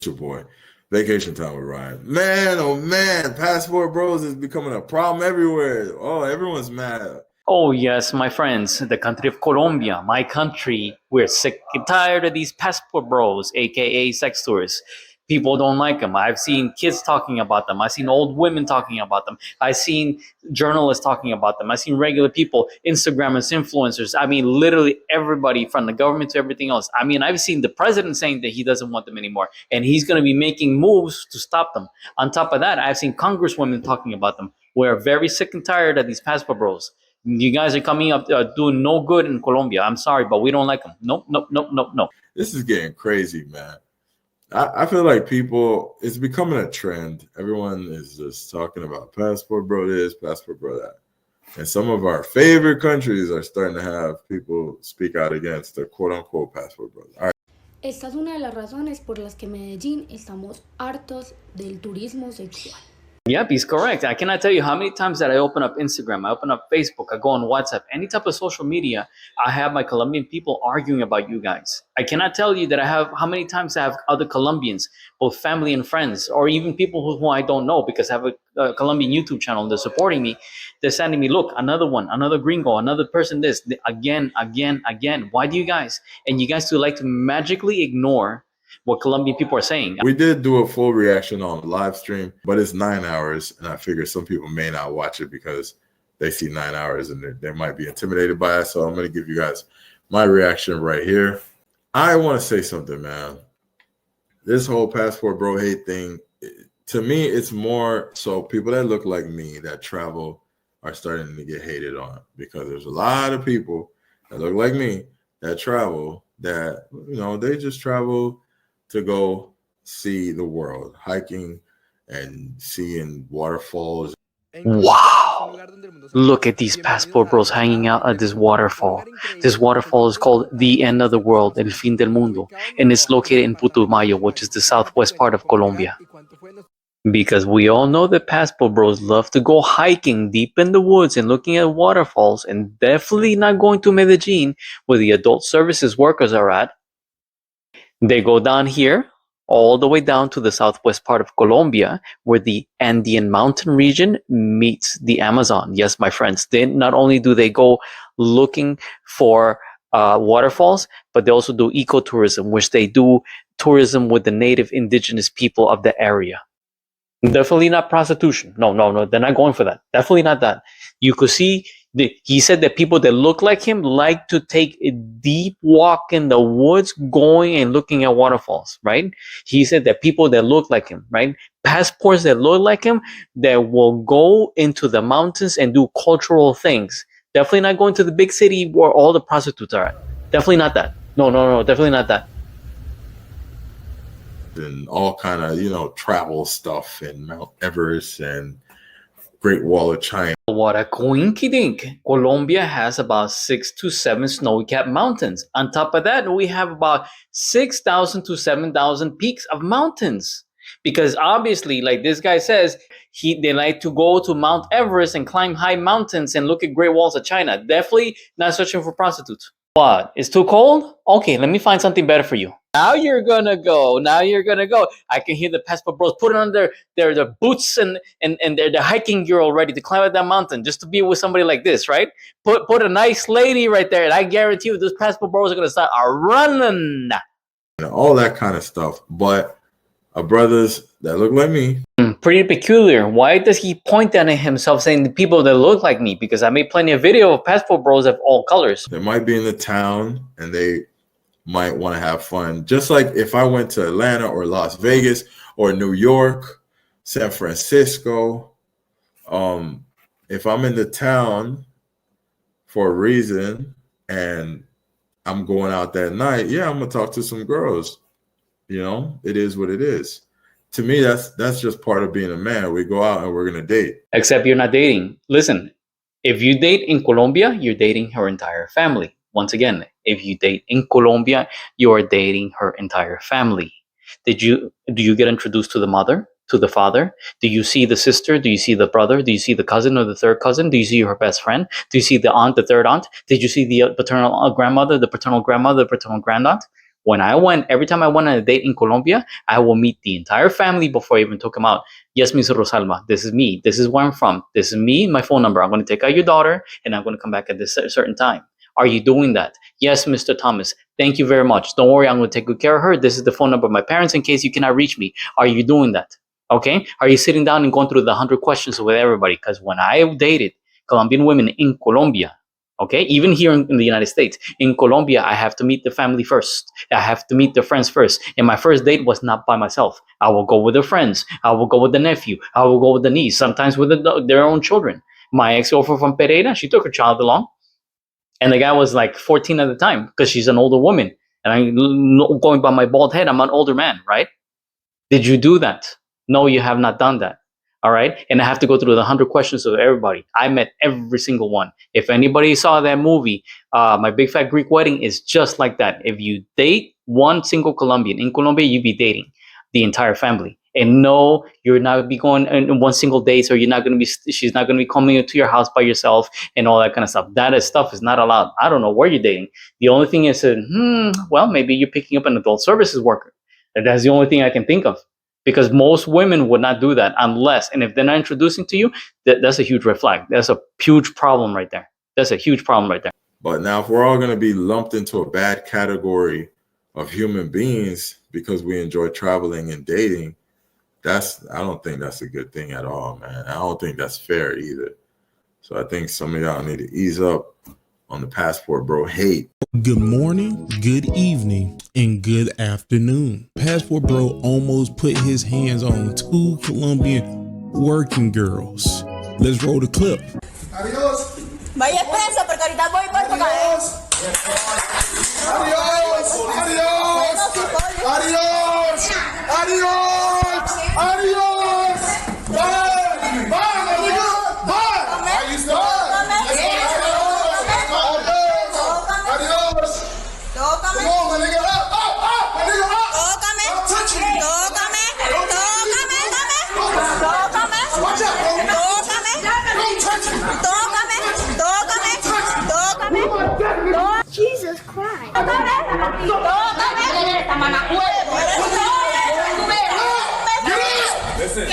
Your boy, Vacation Time with Ryan. Man, oh man, passport bros is becoming a problem everywhere. Oh, everyone's mad. Oh, yes, my friends, the country of Colombia, my country, we're sick and tired of these passport bros, aka sex tourists. People don't like them. I've seen kids talking about them. I've seen old women talking about them. I've seen journalists talking about them. I've seen regular people, Instagrammers, influencers. I mean, literally everybody from the government to everything else. I mean, I've seen the president saying that he doesn't want them anymore, and he's going to be making moves to stop them. On top of that, I've seen congresswomen talking about them. We're very sick and tired of these passport bros. You guys are coming up doing no good in Colombia. I'm sorry, but we don't like them. Nope, nope, nope, nope, nope. This is getting crazy, man. I feel like people, it's becoming a trend. Everyone is just talking about passport bro this, passport bro that. And some of our favorite countries are starting to have people speak out against the quote unquote passport bros. All right. Esta es una de las razones por las que Medellín estamos hartos del turismo sexual. Yep, he's correct. I cannot tell you how many times that I open up Instagram, I open up Facebook, I go on WhatsApp, any type of social media, I have my Colombian people arguing about you guys. I cannot tell you that I have how many times I have other Colombians, both family and friends, or even people who I don't know because I have a Colombian YouTube channel. They're supporting me. They're sending me, look, another one, another gringo, another person this, again, again, again. Why do you guys? And you guys do like to magically ignore what Colombian people are saying. We did do a full reaction on the live stream, but it's 9 hours, and I figure some people may not watch it because they see 9 hours and they might be intimidated by it. So I'm going to give you guys my reaction right here. I want to say something, man. This whole passport bro hate thing, to me, it's more so people that look like me that travel are starting to get hated on because there's a lot of people that look like me that travel that, you know, they just travel to go see the world, hiking and seeing waterfalls. Wow. Look at these passport bros hanging out at this waterfall. This waterfall is called the end of the world, El Fin del Mundo, and it's located in Putumayo, which is the southwest part of Colombia. Because we all know that passport bros love to go hiking deep in the woods and looking at waterfalls, and definitely not going to Medellin, where the adult services workers are at. They go down here, all the way down to the southwest part of Colombia, where the Andean mountain region meets the Amazon. Yes, my friends, they not only do they go looking for waterfalls, but they also do ecotourism, which they do tourism with the native indigenous people of the area. Definitely not prostitution. No, no, no. They're not going for that. Definitely not that. You could see, he said that people that look like him like to take a deep walk in the woods going and looking at waterfalls, right? He said that people that look like him, right? Passports that look like him, that will go into the mountains and do cultural things. Definitely not going to the big city where all the prostitutes are at. Definitely not that. No, no, no. Definitely not that. And all kind of, you know, travel stuff and Mount Everest and Great Wall of China. What a coinkydink. Colombia has about 6 to 7 snowy-capped mountains. On top of that, we have about 6,000 to 7,000 peaks of mountains. Because obviously, like this guy says, they like to go to Mount Everest and climb high mountains and look at Great Walls of China. Definitely not searching for prostitutes. What? It's too cold? Okay, let me find something better for you. Now you're gonna go. Now you're gonna go. I can hear the passport bros putting on their boots and their hiking gear already to climb up that mountain just to be with somebody like this, right? Put a nice lady right there, and I guarantee you, those passport bros are gonna start running. And all that kind of stuff. But brothers that look like me. Pretty peculiar. Why does he point at himself saying the people that look like me? Because I made plenty of video of passport bros of all colors. They might be in the town and they might want to have fun. Just like if I went to Atlanta or Las Vegas or New York, San Francisco, if I'm in the town for a reason and I'm going out that night, yeah, I'm gonna talk to some girls. You know, it is what it is. To me, that's just part of being a man. We go out and we're gonna date. Except you're not dating. Listen, if you date in Colombia, you're dating her entire family. Once again, if you date in Colombia, you are dating her entire family. Do you get introduced to the mother, to the father? Do you see the sister? Do you see the brother? Do you see the cousin or the third cousin? Do you see her best friend? Do you see the aunt, the third aunt? Did you see the paternal grandmother, the paternal grandmother, the paternal grandaunt? Every time I went on a date in Colombia, I will meet the entire family before I even took them out. Yes, Mr. Rosalma, this is me. This is where I'm from. This is me, my phone number. I'm going to take out your daughter and I'm going to come back at this certain time. Are you doing that? Yes, Mr. Thomas. Thank you very much. Don't worry, I'm going to take good care of her. This is the phone number of my parents in case you cannot reach me. Are you doing that? Okay? Are you sitting down and going through the 100 questions with everybody? Because when I dated Colombian women in Colombia, okay, even here in the United States, in Colombia, I have to meet the family first. I have to meet the friends first. And my first date was not by myself. I will go with the friends. I will go with the nephew. I will go with the niece, sometimes with their own children. My ex-girlfriend from Pereira, she took her child along. And the guy was like 14 at the time because she's an older woman. And I'm going by my bald head, I'm an older man, right? Did you do that? No, you have not done that. All right. And I have to go through the 100 questions of everybody. I met every single one. If anybody saw that movie, My Big Fat Greek Wedding is just like that. If you date one single Colombian in Colombia, you'd be dating the entire family. And no, you're not be going in one single date, or she's not going to be coming into your house by yourself and all that kind of stuff. Stuff is not allowed. I don't know where you're dating. The only thing is, well, maybe you're picking up an adult services worker. That's the only thing I can think of. Because most women would not do that and if they're not introducing to you, that's a huge red flag. That's a huge problem right there. But now if we're all going to be lumped into a bad category of human beings because we enjoy traveling and dating, I don't think that's a good thing at all, man. I don't think that's fair either. So I think some of y'all need to ease up on the passport bro hate. Good morning, good evening, and good afternoon. Passport bro almost put his hands on 2 Colombian working girls. Let's roll the clip. Adiós. Vaya preso porque ahorita voy por acá. Adiós. Adiós. Adiós. Adiós. Adiós. Bye. Bye, amigo. Bye. Are you still Come on, my nigga. My nigga. Don't touch me. Watch out, bro. Don't touch me. Jesus Christ. Listen,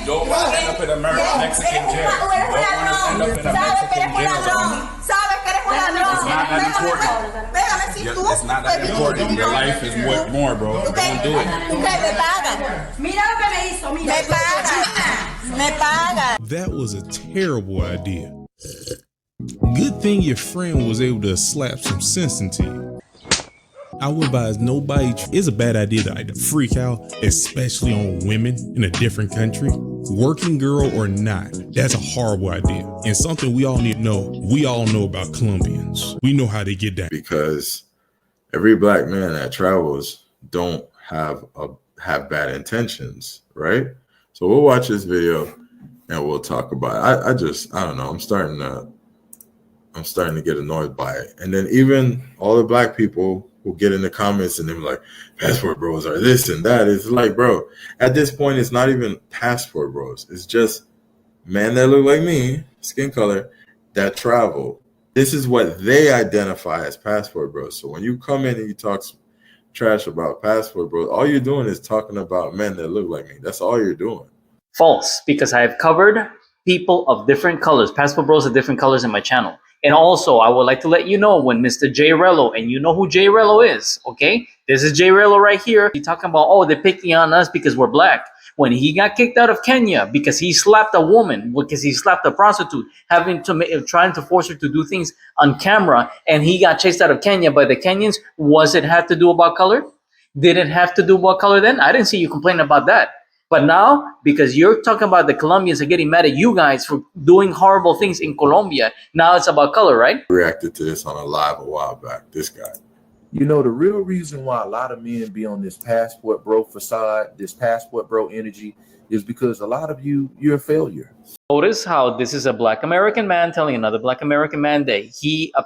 don't end up in a Mexican jail. Don't end up in a Mexican jail. It's not that important. It's not that important. Your life is what more, bro. Don't do it. That was a terrible idea. Good thing your friend was able to slap some sense into you. I would advise nobody. It's a bad idea to freak out, especially on women in a different country. Working girl or not, that's a horrible idea. And something we all need to know. We all know about Colombians. We know how they get down. Because every black man that travels don't have bad intentions, right? So we'll watch this video and we'll talk about it. I don't know. I'm starting to get annoyed by it. And then even all the black people who get in the comments and they're like, passport bros are this and that. It's like, bro, at this point, it's not even passport bros. It's just men that look like me, skin color, that travel. This is what they identify as passport bros. So when you come in and you talk trash about passport bros, all you're doing is talking about men that look like me. That's all you're doing. False, because I have covered people of different colors, passport bros of different colors in my channel. And also, I would like to let you know when Mr. J Rello, and you know who J Rello is, okay? This is J Rello right here. He's talking about, oh, they're picking on us because we're black. When he got kicked out of Kenya because he slapped a woman, because he slapped a prostitute, trying to force her to do things on camera, and he got chased out of Kenya by the Kenyans, was it have to do about color? Did it have to do about color then? I didn't see you complaining about that. But now, because you're talking about the Colombians are getting mad at you guys for doing horrible things in Colombia, now it's about color, right? Reacted to this on a live a while back, this guy. You know, the real reason why a lot of men be on this passport bro facade, this passport bro energy, is because a lot of you're a failure. Notice how this is a black American man telling another black American man that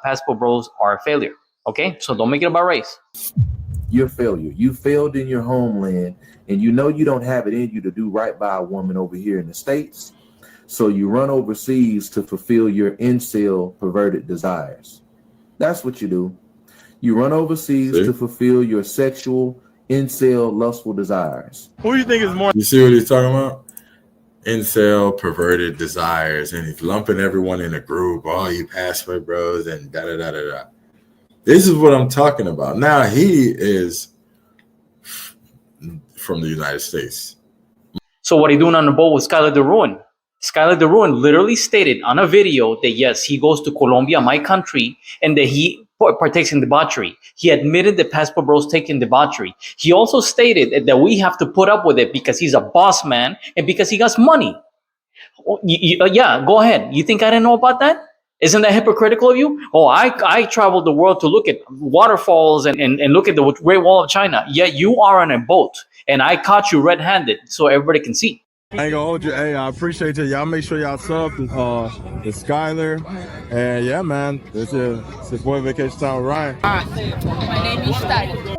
passport bros are a failure. Okay, so don't make it about race. You're a failure. You failed in your homeland, and you know you don't have it in you to do right by a woman over here in the States. So you run overseas to fulfill your incel perverted desires. That's what you do. You run overseas to fulfill your sexual, incel, lustful desires. Who do you think is more? You see what he's talking about? Incel, perverted desires, and he's lumping everyone in a group. Oh, you passport bros, and da da da da da. This is what I'm talking about. Now he is from the United States. So what are you doing on the boat with Skylar DeRuin? Skylar DeRuin literally stated on a video that yes, he goes to Colombia, my country, and that he partakes in debauchery. He admitted that Passport Bros take in debauchery. He also stated that we have to put up with it because he's a boss man and because he got money. Yeah, go ahead. You think I didn't know about that? Isn't that hypocritical of you? Oh, I traveled the world to look at waterfalls and look at the Great Wall of China. Yet you are on a boat and I caught you red-handed so everybody can see. I ain't gonna hold you. Hey, I appreciate you. Y'all make sure y'all sub to Skylar. And yeah, man, this is boy Vacation Time with Ryan. My name is Skylar.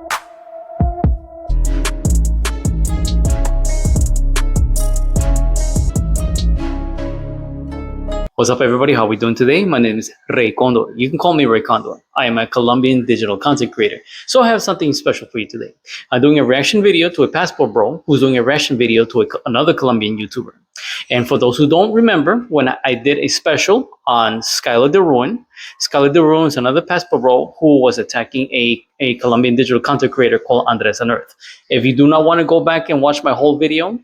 What's up, everybody? How are we doing today? My name is Ray Condor. You can call me Ray Condor. I am a Colombian digital content creator. So I have something special for you today. I'm doing a reaction video to a passport bro who's doing a reaction video to another Colombian YouTuber. And for those who don't remember, when I did a special on Skylar DeRuin is another passport bro who was attacking a Colombian digital content creator called Andres Unearth. If you do not want to go back and watch my whole video,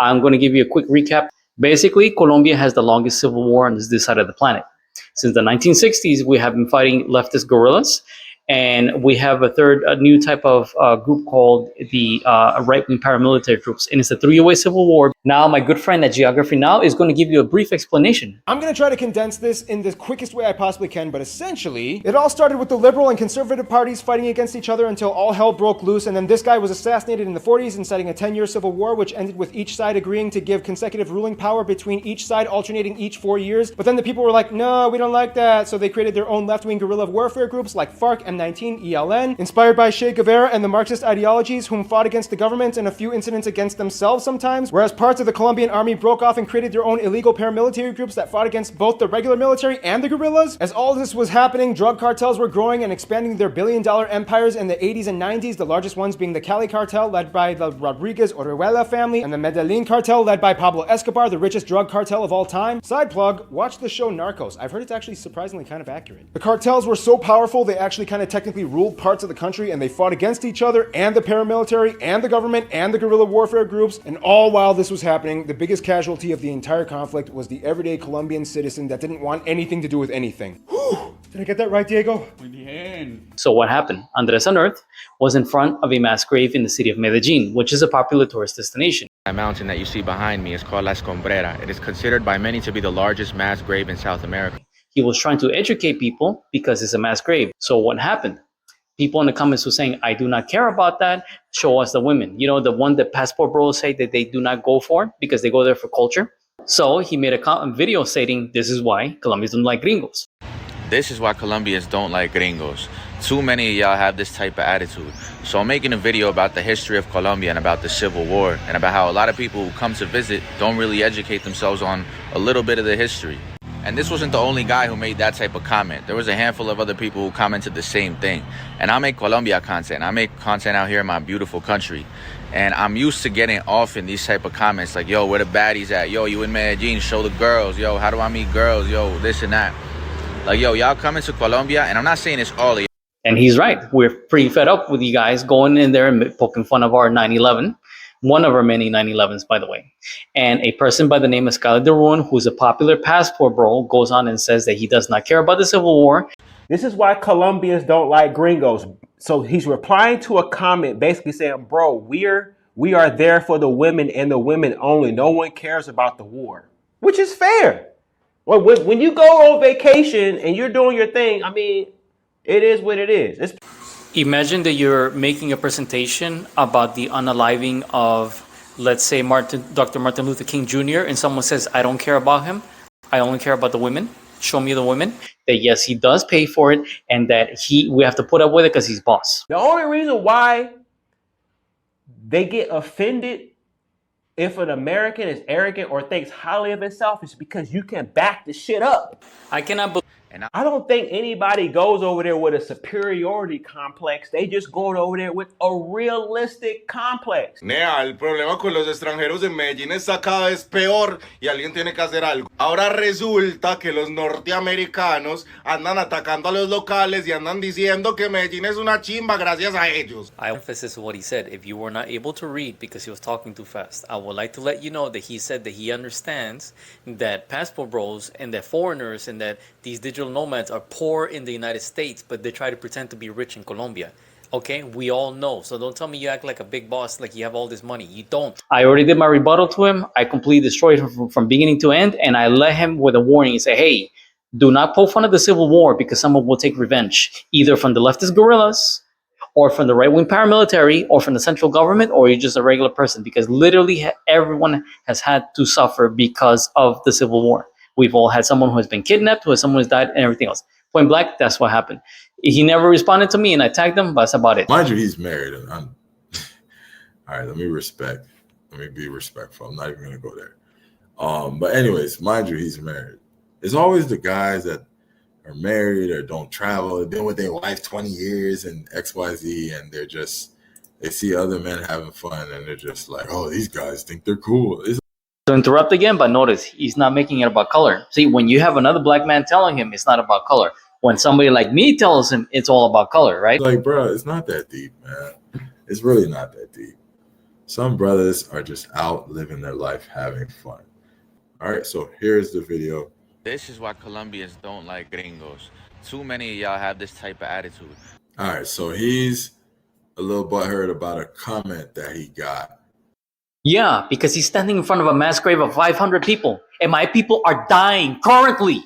I'm going to give you a quick recap. Basically, Colombia has the longest civil war on this side of the planet. Since the 1960s, we have been fighting leftist guerrillas, and we have a new type of group called the right-wing paramilitary groups, and it's a three-way civil war. Now, my good friend at Geography Now is going to give you a brief explanation. I'm going to try to condense this in the quickest way I possibly can, but essentially, it all started with the liberal and conservative parties fighting against each other until all hell broke loose, and then this guy was assassinated in the 40s, inciting a 10-year civil war, which ended with each side agreeing to give consecutive ruling power between each side, alternating each 4 years. But then the people were like, no, we don't like that, so they created their own left-wing guerrilla warfare groups like FARC, M19, ELN, inspired by Che Guevara and the Marxist ideologies, whom fought against the government and a few incidents against themselves sometimes, whereas parts of the Colombian army broke off and created their own illegal paramilitary groups that fought against both the regular military and the guerrillas. As all this was happening, drug cartels were growing and expanding their billion-dollar empires in the 80s and 90s, the largest ones being the Cali cartel led by the Rodriguez Orihuela family and the Medellin cartel led by Pablo Escobar, the richest drug cartel of all time. Side plug, watch the show Narcos. I've heard it's actually surprisingly kind of accurate. The cartels were so powerful, they actually kind of technically ruled parts of the country, and they fought against each other and the paramilitary and the government and the guerrilla warfare groups. And all while this was happening, the biggest casualty of the entire conflict was the everyday Colombian citizen that didn't want anything to do with anything. Whew. Did I get that right, Diego? So what happened? Andres Unearth was in front of a mass grave in the city of Medellin, which is a popular tourist destination. That mountain that you see behind me is called La Escombrera. It is considered by many to be the largest mass grave in South America. He was trying to educate people because it's a mass grave. So what happened? People in the comments were saying, I do not care about that. Show us the women. You know, the one that passport bros say that they do not go for because they go there for culture. So he made a video stating, this is why Colombians don't like gringos. This is why Colombians don't like gringos. Too many of y'all have this type of attitude. So I'm making a video about the history of Colombia and about the Civil War and about how a lot of people who come to visit don't really educate themselves on a little bit of the history. And this wasn't the only guy who made that type of comment. There was a handful of other people who commented the same thing. And I make Colombia content. I make content out here in my beautiful country. And I'm used to getting often these type of comments like, yo, where the baddies at? Yo, you in Medellin, show the girls. Yo, how do I meet girls? Yo, this and that. Like, yo, y'all coming to Colombia, and I'm not saying it's all of you. And he's right. We're pretty fed up with you guys going in there and poking fun of our 9/11. One of our many 9/11s, by the way. And a person by the name of Skylar DeRuin, who's a popular passport bro, goes on and says that he does not care about the Civil War. This is why Colombians don't like gringos. So he's replying to a comment basically saying, bro, we are there for the women and the women only. No one cares about the war, which is fair. Well, when you go on vacation and you're doing your thing, I mean, it is what it is. Imagine that you're making a presentation about the unaliving of, let's say, Dr. Martin Luther King Jr., and someone says, I don't care about him. I only care about the women. Show me the women. That yes, he does pay for it, and that we have to put up with it because he's boss. The only reason why they get offended if an American is arrogant or thinks highly of himself is because you can back the shit up. I cannot believe I don't think anybody goes over there with a superiority complex. They just go over there with a realistic complex. Nea, el problema con los extranjeros en Medellín está cada vez peor y alguien tiene que hacer algo. Ahora resulta que los norteamericanos andan atacando a los locales y andan diciendo que Medellín es una chimba gracias a ellos. I emphasize what he said. If you were not able to read because he was talking too fast, I would like to let you know that he said that he understands that passport bros and that foreigners and that these digital nomads are poor in the United States, but they try to pretend to be rich in Colombia. Okay, we all know. So don't tell me you act like a big boss, like you have all this money. You don't. I already did my rebuttal to him. I completely destroyed him from beginning to end, and I let him with a warning and say, hey, do not poke fun of the Civil War because someone will take revenge, either from the leftist guerrillas or from the right-wing paramilitary or from the central government, or you're just a regular person, because literally everyone has had to suffer because of the Civil War. We've all had someone who has been kidnapped, who has someone who's died, and everything else. Point blank, that's what happened. He never responded to me, and I tagged him, but that's about it. Mind you, he's married. And all right, let me be respectful. I'm not even gonna go there. But anyways, mind you, he's married. It's always the guys that are married or don't travel, they've been with their wife 20 years and XYZ, and they see other men having fun and they're just like, oh, these guys think they're cool. To interrupt again, but notice he's not making it about color. See, when you have another black man telling him it's not about color, when somebody like me tells him it's all about color, right? Like, bro, it's not that deep, man. It's really not that deep. Some brothers are just out living their life having fun. All right, so here's the video. This is why Colombians don't like gringos. Too many of y'all have this type of attitude. All right, so he's a little butthurt about a comment that he got. Yeah, because he's standing in front of a mass grave of 500 people, and my people are dying currently.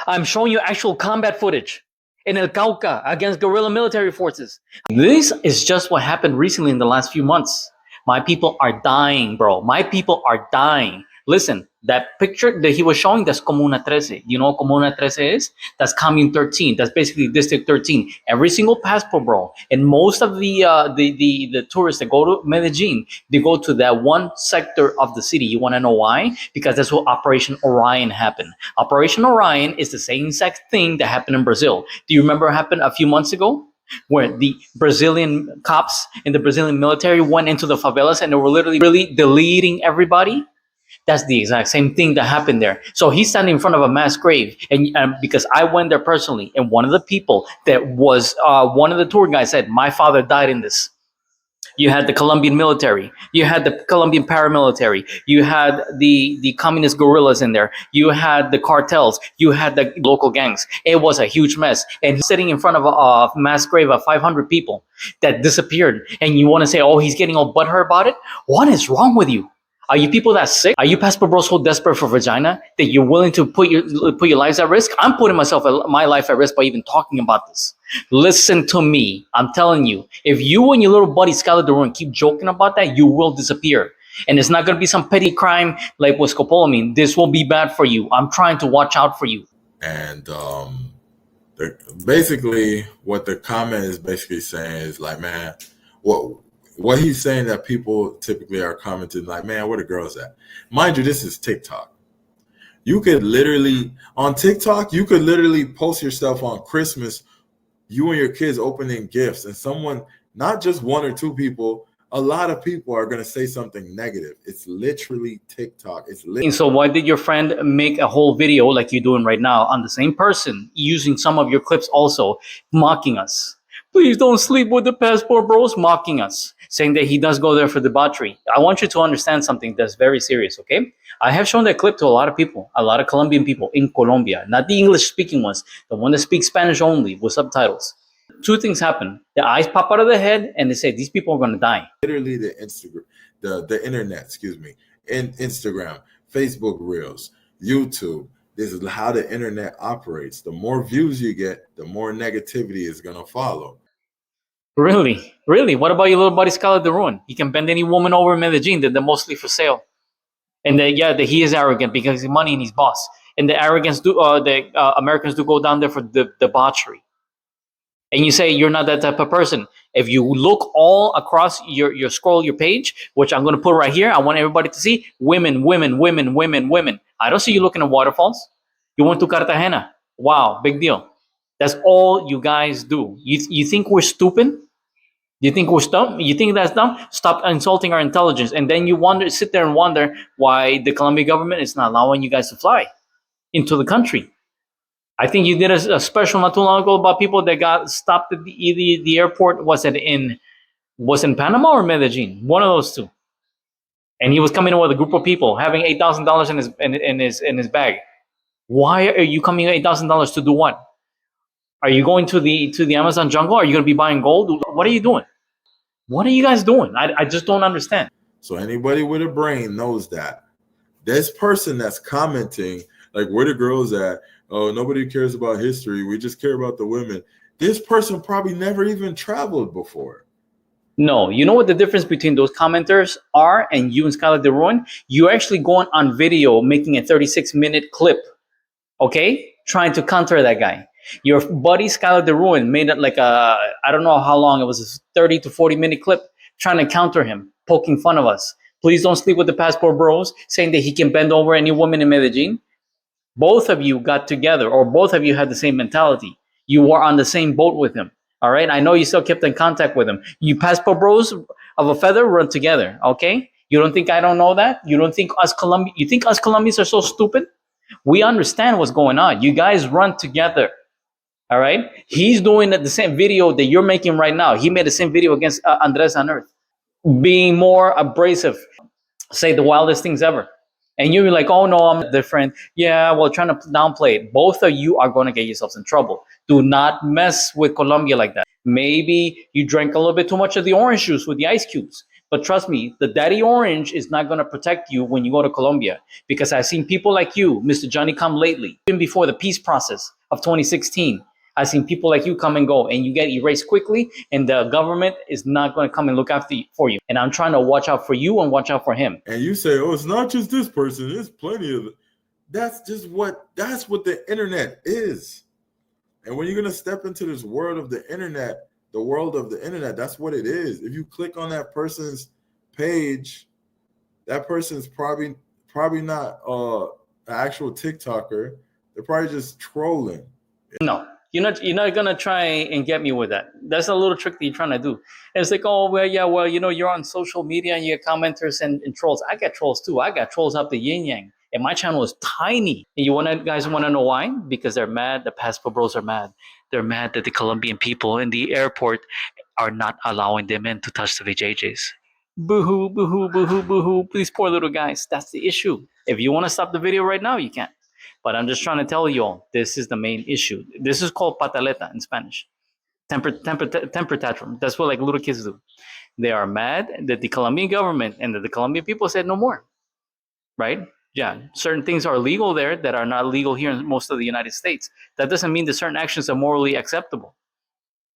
I'm showing you actual combat footage in El Cauca against guerrilla military forces. This is just what happened recently in the last few months. My people are dying, bro. My people are dying. Listen, that picture that he was showing, that's Comuna 13. You know what Comuna 13 is? That's Commune 13. That's basically District 13. Every single passport, bro. And most of the tourists that go to Medellin, they go to that one sector of the city. You want to know why? Because that's what Operation Orion happened. Operation Orion is the same exact thing that happened in Brazil. Do you remember what happened a few months ago? Where the Brazilian cops and the Brazilian military went into the favelas and they were literally really deleting everybody? That's the exact same thing that happened there. So he's standing in front of a mass grave, and because I went there personally, and one of the people that was one of the tour guys said, my father died in this. You had the Colombian military, you had the Colombian paramilitary, you had the communist guerrillas in there, you had the cartels, you had the local gangs. It was a huge mess. And he's sitting in front of a mass grave of 500 people that disappeared. And you want to say, oh, he's getting all butthurt about it? What is wrong with you? Are you people that sick? Are you passport bros so desperate for vagina that you're willing to put your lives at risk? I'm putting my life at risk by even talking about this. Listen to me. I'm telling you, if you and your little buddy Skylar Duran keep joking about that, you will disappear. And it's not going to be some petty crime like with scopolamine. This will be bad for you. I'm trying to watch out for you. And basically what the comment is basically saying is like, man, what he's saying that people typically are commenting like, man, where the girls at? Mind you, this is TikTok. You could literally, on TikTok, you could literally post yourself on Christmas, you and your kids opening gifts, and someone, not just one or two people, a lot of people are going to say something negative. It's literally TikTok. And so why did your friend make a whole video like you're doing right now on the same person, using some of your clips also, mocking us? Please don't sleep with the passport bros, mocking us, saying that he does go there for debauchery. I want you to understand something that's very serious, okay? I have shown that clip to a lot of people, a lot of Colombian people in Colombia, not the English-speaking ones, the one that speaks Spanish only with subtitles. Two things happen. The eyes pop out of the head and they say, these people are going to die. Literally the internet, and Instagram, Facebook Reels, YouTube, This is how the internet operates. The more views you get, the more negativity is gonna follow. Really? Really? What about your little buddy Scarlett de Ruin? He can bend any woman over in Medellin that they're mostly for sale. And that he is arrogant because he's money and he's boss. And the arrogance Americans do go down there for the debauchery. And you say you're not that type of person. If you look all across your scroll, your page, which I'm going to put right here, I want everybody to see women, women, women, women, women. I don't see you looking at waterfalls. You went to Cartagena. Wow, big deal. That's all you guys do. You think we're stupid? You think we're dumb? You think that's dumb? Stop insulting our intelligence. And then you sit there and wonder why the Colombian government is not allowing you guys to fly into the country. I think you did a special not too long ago about people that got stopped at the airport. Was in Panama or Medellin? One of those two. And he was coming in with a group of people, having $8,000 in his bag. Why are you coming $8,000 to do what? Are you going to the Amazon jungle? Are you going to be buying gold? What are you doing? What are you guys doing? I just don't understand. So anybody with a brain knows that this person that's commenting, like, where the girls at? Oh, nobody cares about history. We just care about the women. This person probably never even traveled before. No, you know what the difference between those commenters are and you and Scarlett de Ruin? You're actually going on video making a 36-minute clip, okay? Trying to counter that guy. Your buddy Scarlett de Ruin made it like I don't know how long, it was a 30 to 40-minute clip trying to counter him, poking fun of us. Please don't sleep with the passport bros, saying that he can bend over any woman in Medellin. Both of you got together, or both of you had the same mentality. You were on the same boat with him. All right. I know you still kept in contact with him. You passport bros of a feather run together. Okay. You don't think I don't know that? You don't think you think us Colombians are so stupid? We understand what's going on. You guys run together. All right. He's doing the same video that you're making right now. He made the same video against Andres on Earth, being more abrasive, say the wildest things ever. And you're like, oh no, I'm different. Yeah, well, trying to downplay it. Both of you are going to get yourselves in trouble. Do not mess with Colombia like that. Maybe you drank a little bit too much of the orange juice with the ice cubes. But trust me, the daddy orange is not going to protect you when you go to Colombia. Because I've seen people like you, Mr. Johnny Come lately, even before the peace process of 2016. I've seen people like you come and go, and you get erased quickly, and the government is not going to come and look after you, for you. And I'm trying to watch out for you and watch out for him. And you say, oh, it's not just this person. There's plenty of it. That's what the internet is. And when you're going to step into this world of the internet, that's what it is. If you click on that person's page, that person's probably not an actual TikToker. They're probably just trolling. No. You're not gonna try and get me with that. That's a little trick that you're trying to do. And it's like, oh well, yeah, well, you're on social media and you get commenters and trolls. I get trolls too. I got trolls up the yin yang, and my channel is tiny. And guys want to know why? Because they're mad. The passport bros are mad. They're mad that the Colombian people in the airport are not allowing them in to touch the VJJs. Boo-hoo, boo-hoo, boo-hoo, boo-hoo. These poor little guys. That's the issue. If you want to stop the video right now, you can. But I'm just trying to tell you all, this is the main issue. This is called pataleta in Spanish. Temper tantrum. That's what like little kids do. They are mad that the Colombian government and that the Colombian people said no more. Right? Yeah. Certain things are legal there that are not legal here in most of the United States. That doesn't mean that certain actions are morally acceptable.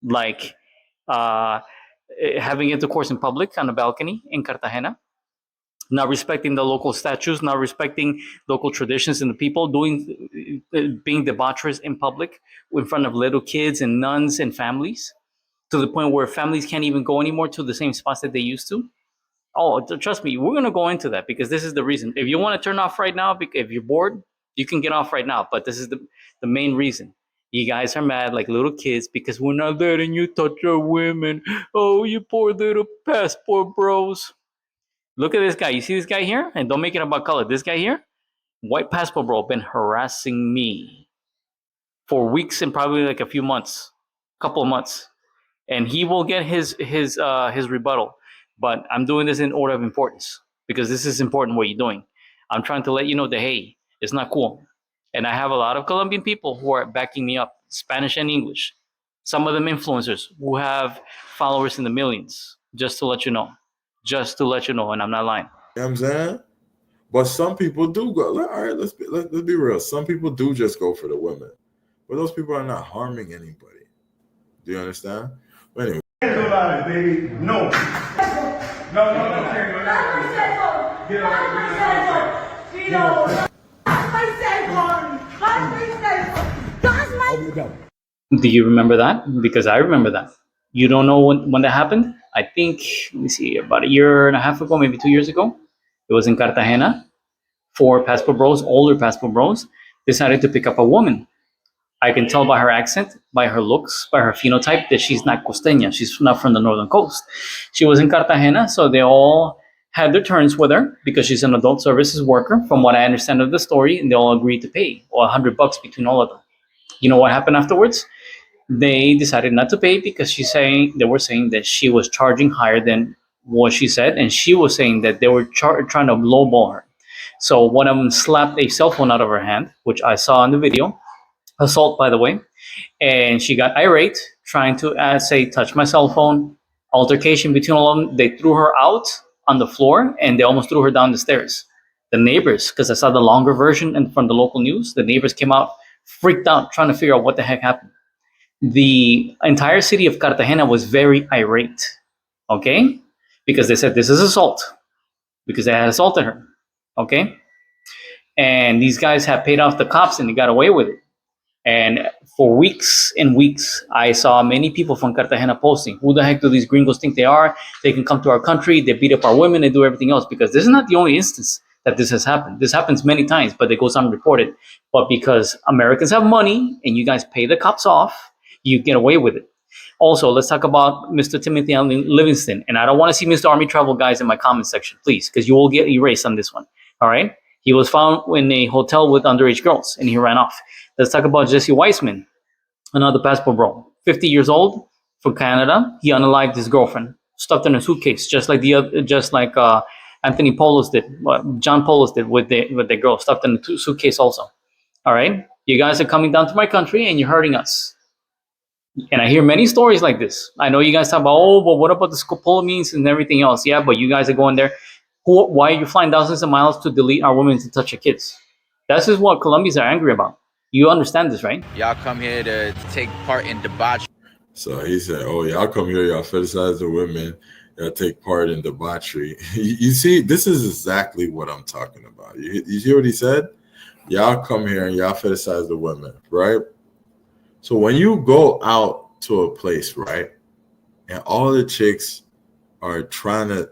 Like having intercourse in public on a balcony in Cartagena. Not respecting the local statutes, not respecting local traditions and the people, being debaucherous in public in front of little kids and nuns and families, to the point where families can't even go anymore to the same spots that they used to. Oh, trust me, we're going to go into that because this is the reason. If you want to turn off right now, if you're bored, you can get off right now. But this is the main reason. You guys are mad like little kids because we're not letting you touch our women. Oh, you poor little passport bros. Look at this guy. You see this guy here? And don't make it about color. This guy here, white passport bro, been harassing me for weeks and probably like a few months, couple of months. And he will get his rebuttal. But I'm doing this in order of importance because this is important what you're doing. I'm trying to let you know that, hey, it's not cool. And I have a lot of Colombian people who are backing me up, Spanish and English. Some of them influencers who have followers in the millions, just to let you know. Just to let you know, and I'm not lying. You know what I'm saying? But some people do go. All right, let's be real. Some people do just go for the women, but those people are not harming anybody. Do you understand? But anyway. Baby. No. Do you remember that? Because I remember that. You don't know when that happened? I think, let me see, about a year and a half ago, maybe 2 years ago. It was in Cartagena. 4 passport bros, older passport bros, decided to pick up a woman. I can tell by her accent, by her looks, by her phenotype that she's not costeña. She's not from the northern coast. She was in Cartagena, so they all had their turns with her because she's an adult services worker, from what I understand of the story, and they all agreed to pay, or $100 between all of them. You know what happened afterwards? They decided not to pay because they were saying that she was charging higher than what she said, and she was saying that they were trying to lowball her. So one of them slapped a cell phone out of her hand, which I saw in the video, assault, by the way, and she got irate, trying to touch my cell phone. Altercation between all of them. They threw her out on the floor, and they almost threw her down the stairs. The neighbors, because I saw the longer version and from the local news, the neighbors came out freaked out, trying to figure out what the heck happened. The entire city of Cartagena was very irate, okay? Because they said this is assault, because they had assaulted her, okay? And these guys have paid off the cops and they got away with it. And for weeks and weeks, I saw many people from Cartagena posting, who the heck do these gringos think they are? They can come to our country, they beat up our women, they do everything else. Because this is not the only instance that this has happened. This happens many times, but it goes unreported. But because Americans have money and you guys pay the cops off, you get away with it. Also, let's talk about Mr. Timothy Livingston. And I don't want to see Mr. Army Travel guys in my comment section, please, because you will get erased on this one. All right? He was found in a hotel with underage girls, and he ran off. Let's talk about Jesse Weissman, another passport bro, 50 years old, from Canada. He unalived his girlfriend, stuffed in a suitcase, just like Anthony Polos did, John Polos did with the girl, stuffed in a suitcase also. All right? You guys are coming down to my country, and you're hurting us. And I hear many stories like this. I know you guys talk about, but what about the scopolamines and everything else? Yeah, but you guys are going there. Why are you flying thousands of miles to delete our women to touch your kids? This is what Colombians are angry about. You understand this, right? Y'all come here to take part in debauchery. So he said, oh, y'all come here, y'all fetishize the women, y'all take part in debauchery. You see, this is exactly what I'm talking about. You hear what he said? Y'all come here and y'all fetishize the women, right? So when you go out to a place, right, and all the chicks are trying to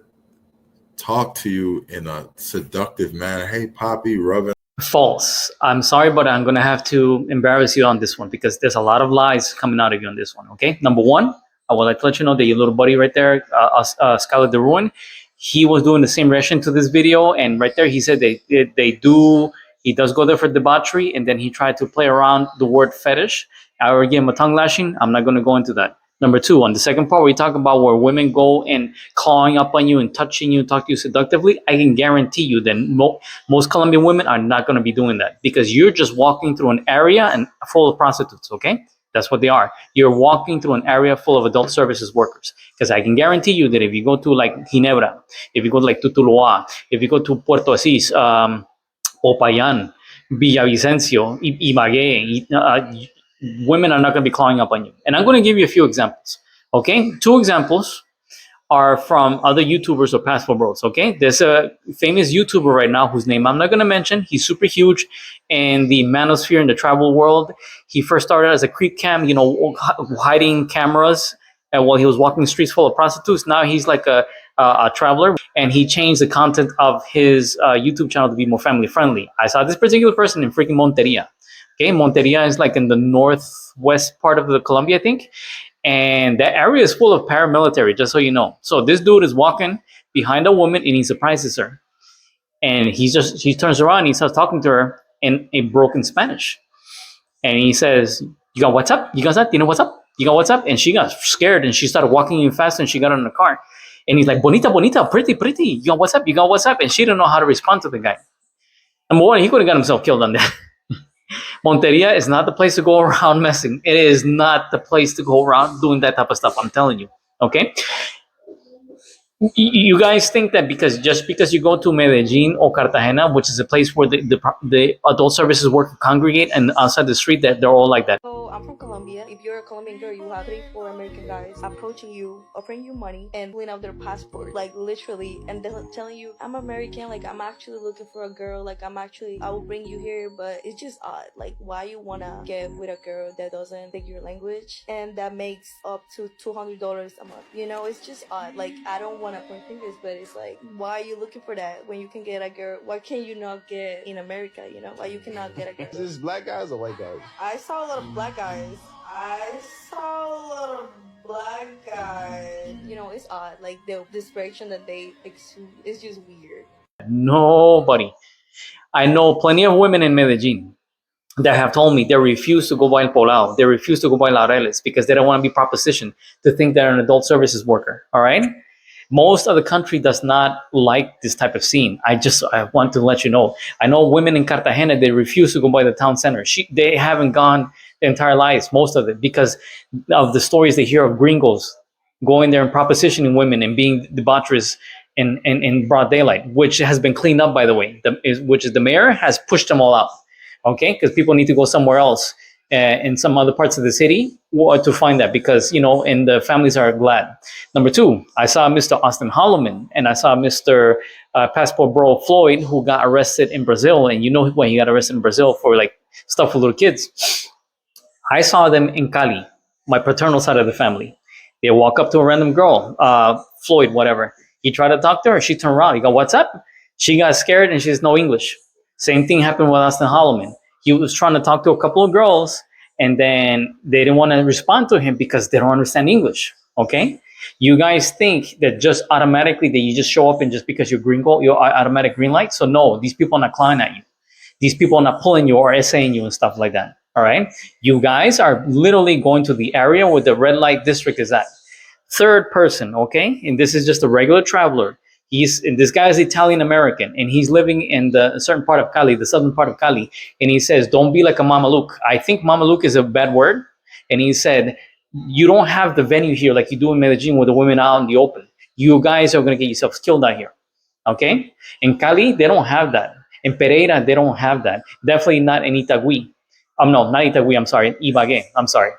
talk to you in a seductive manner, hey, Poppy, rubbing. False. I'm sorry, but I'm going to have to embarrass you on this one because there's a lot of lies coming out of you on this one, okay? Number one, I would like to let you know that your little buddy right there, Skylar De Ruin, he was doing the same reaction to this video, and right there he said he does go there for debauchery, and then he tried to play around the word fetish. I already gave him a tongue lashing. I'm not going to go into that. Number two, on the second part, we talk about where women go and clawing up on you and touching you, talk to you seductively. I can guarantee you that most Colombian women are not going to be doing that because you're just walking through an area and full of prostitutes, okay? That's what they are. You're walking through an area full of adult services workers. Because I can guarantee you that if you go to like Ginebra, if you go to like Tutuloa, if you go to Puerto Asís, Popayan, Villavicencio, Ibagué, women are not going to be clawing up on you. And I'm going to give you a few examples. Okay, 2 examples are from other YouTubers or passport bros. Okay, there's a famous YouTuber right now whose name I'm not going to mention. He's super huge in the manosphere in the travel world. He first started as a creep cam, hiding cameras while he was walking the streets full of prostitutes. Now he's like a traveler, and he changed the content of his YouTube channel to be more family friendly. I saw this particular person in freaking Monteria. Okay, Monteria is like in the northwest part of the Colombia, I think. And that area is full of paramilitary, just so you know. So this dude is walking behind a woman and he surprises her. And he turns around and he starts talking to her in a broken Spanish. And he says, you got WhatsApp? You got that? You know what's up? You got WhatsApp? And she got scared and she started walking in fast and she got in the car. And he's like, bonita, bonita, pretty, pretty. You got WhatsApp? You got WhatsApp? And she didn't know how to respond to the guy. Number one, he could have got himself killed on that. Monteria is not the place to go around messing. It is not the place to go around doing that type of stuff. I'm telling you. Okay. You guys think that because you go to Medellin or Cartagena, which is a place where the adult services workers congregate, and outside the street, that they're all like that. So I'm from Colombia. If you're a Colombian girl, you have 3, 4 American guys approaching you, offering you money, and pulling out their passport, like literally, and they're telling you, "I'm American. Like I'm actually looking for a girl. Like I will bring you here." But it's just odd. Like why you wanna get with a girl that doesn't speak your language and that makes up to $200 a month? You know, it's just odd. Like I don't wanna point fingers, but it's like, why are you looking for that when you can get a girl? Why can you not get in America? You know, why you cannot get a girl? Is this black guys or white guys? I saw a lot of black guys. You know, it's odd. Like the desperation that they exude is just weird. Nobody. I know plenty of women in Medellin that have told me they refuse to go by El Poblado. They refuse to go by Laureles because they don't want to be propositioned to think they're an adult services worker. All right. Most of the country does not like this type of scene. I want to let you know. I know women in Cartagena, they refuse to go by the town center. They haven't gone their entire lives, most of it, because of the stories they hear of gringos going there and propositioning women and being debaucherous in broad daylight, which has been cleaned up, by the way, which is the mayor has pushed them all out, okay? Because people need to go somewhere else in some other parts of the city to find that, because, you know, and the families are glad. Number two, I saw Mr. Austin Holloman, and I saw Mr. Passport Bro Floyd, who got arrested in Brazil. And you know when he got arrested in Brazil for like stuff with little kids. I saw them in Cali, my paternal side of the family. They walk up to a random girl, Floyd, whatever. He tried to talk to her. She turned around. He go, "What's up?" She got scared and she has no English. Same thing happened with Austin Holloman. He was trying to talk to a couple of girls, and then they didn't want to respond to him because they don't understand English. Okay? You guys think that just automatically that you just show up and just because you're gringo, you're automatic green light. So no, these people are not clawing at you. These people are not pulling you or essaying you and stuff like that. All right? You guys are literally going to the area where the red light district is at. Third person, okay? And this is just a regular traveler. This guy is Italian American, and he's living in a certain part of Cali, the southern part of Cali. And he says, "Don't be like a Mameluke." I think Mameluke is a bad word. And he said, "You don't have the venue here like you do in Medellin with the women out in the open. You guys are going to get yourselves killed out here." Okay? In Cali, they don't have that. In Pereira, they don't have that. Definitely not in Itagüí. No, not Itagüí, I'm sorry. Ibagué, I'm sorry.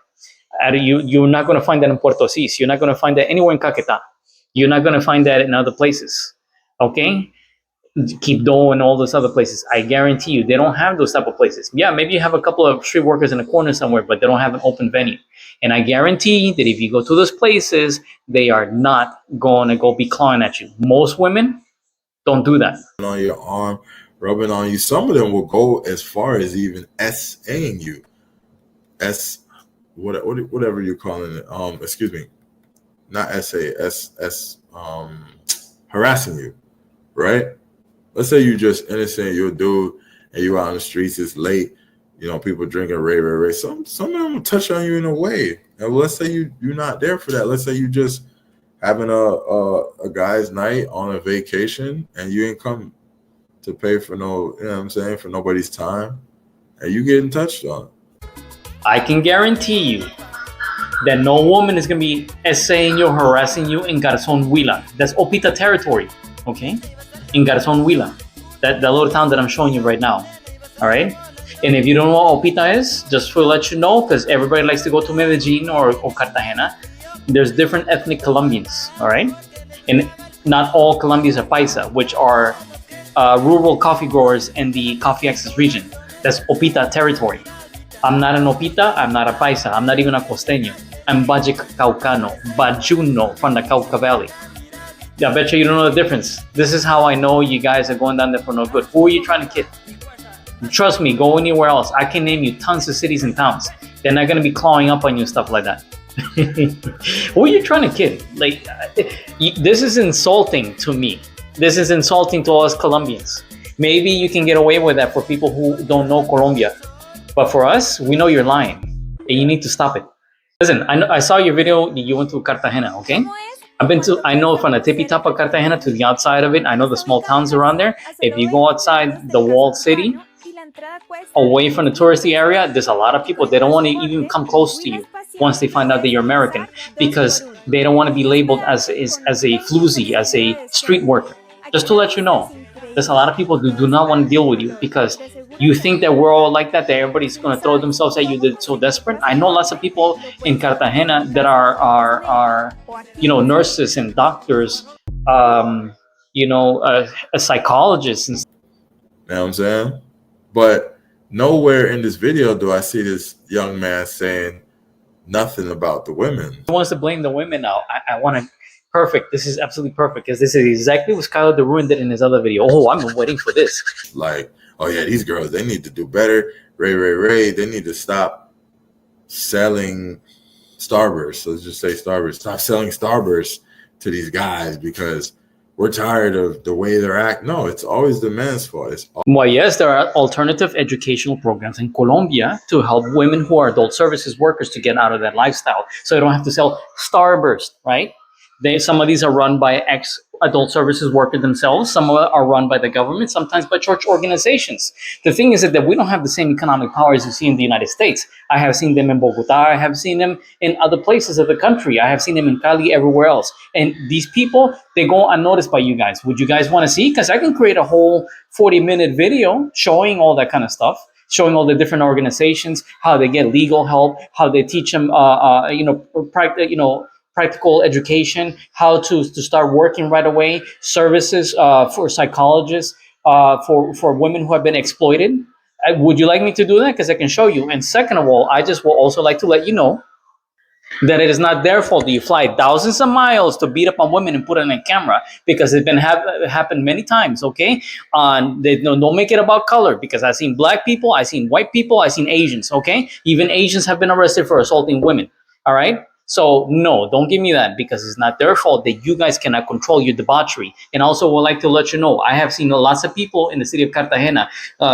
You're not going to find that in Puerto Cis. You're not going to find that anywhere in Caquetá. You're not going to find that in other places. Okay? Quibdó and all those other places. I guarantee you, they don't have those type of places. Yeah, maybe you have a couple of street workers in a corner somewhere, but they don't have an open venue. And I guarantee that if you go to those places, they are not going to go be clawing at you. Most women don't do that. On your arm, rubbing on you. Some of them will go as far as even S-ing you. Whatever you're calling it. Excuse me. Not harassing you, right? Let's say you're just innocent, you're a dude, and you're out on the streets, it's late, you know, people drinking, ray. Some of them will touch on you in a way. And let's say you're not there for that. Let's say you just having a guy's night on a vacation, and you ain't come to pay for no, you know what I'm saying, for nobody's time, and you getting touched on. I can guarantee you that no woman is going to be essaying you, harassing you in Garzón Huila. That's Opita territory, okay? In Garzón Huila, that little town that I'm showing you right now, all right? And if you don't know what Opita is, just to let you know, because everybody likes to go to Medellin or Cartagena, there's different ethnic Colombians, all right? And not all Colombians are Paisa, which are rural coffee growers in the Coffee Access region. That's Opita territory. I'm not an Opita, I'm not a Paisa, I'm not even a Costeño. I'm Valle Caucano, Bajuno from the Cauca Valley. I bet you don't know the difference. This is how I know you guys are going down there for no good. Who are you trying to kid? Trust me, go anywhere else. I can name you tons of cities and towns. They're not going to be clawing up on you and stuff like that. Who are you trying to kid? Like, this is insulting to me. This is insulting to us Colombians. Maybe you can get away with that for people who don't know Colombia. But for us, we know you're lying, and you need to stop it. Listen, I saw your video. You went to Cartagena, okay? I know from the tippy top of Cartagena to the outside of it. I know the small towns around there. If you go outside the walled city, away from the touristy area, there's a lot of people, they don't want to even come close to you once they find out that you're American, because they don't want to be labeled as a floozy, as a street worker. Just to let you know, there's a lot of people who do not want to deal with you because you think that we're all like that everybody's going to throw themselves at you. They're so desperate. I know lots of people in Cartagena that are nurses and doctors, psychologists and. You know what I'm saying? But nowhere in this video do I see this young man saying nothing about the women. He wants to blame the women now. I want to. Perfect. This is absolutely perfect because this is exactly what Skylar DeRuin did in his other video. Oh, I've been waiting for this. Like, oh yeah, these girls, they need to do better. Ray, they need to stop selling Starburst. Let's just say Starburst. Stop selling Starburst to these guys because we're tired of the way they're acting. No, it's always the man's fault. Well, yes, there are alternative educational programs in Colombia to help women who are adult services workers to get out of that lifestyle. So they don't have to sell Starburst, right? Some of these are run by ex-adult services workers themselves. Some of them are run by the government, sometimes by church organizations. The thing is that we don't have the same economic power as you see in the United States. I have seen them in Bogota. I have seen them in other places of the country. I have seen them in Cali, everywhere else. And these people, they go unnoticed by you guys. Would you guys want to see? Because I can create a whole 40-minute video showing all that kind of stuff, showing all the different organizations, how they get legal help, how they teach them, practical education, how to start working right away, services for psychologists, for women who have been exploited. Would you like me to do that? Because I can show you. And second of all, I just will also like to let you know that it is not their fault that you fly thousands of miles to beat up on women and put it on camera, because it's been happened many times, okay? Don't make it about color, because I've seen black people, I've seen white people, I've seen Asians, okay? Even Asians have been arrested for assaulting women, all right? So no, don't give me that, because it's not their fault that you guys cannot control your debauchery. And also would like to let you know, I have seen lots of people in the city of Cartagena,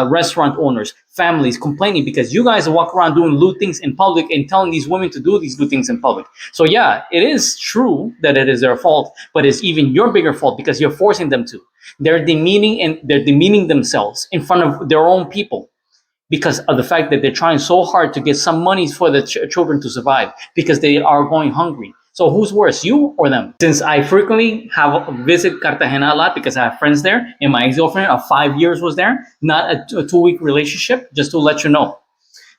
restaurant owners, families complaining because you guys walk around doing lewd things in public and telling these women to do these lewd things in public. So yeah, it is true that it is their fault, but it's even your bigger fault because you're forcing them to. They're demeaning themselves in front of their own people, because of the fact that they're trying so hard to get some money for the children to survive, because they are going hungry. So who's worse, you or them? Since I frequently visit Cartagena a lot because I have friends there, and my ex-girlfriend of 5 years was there, not a 2-week relationship, just to let you know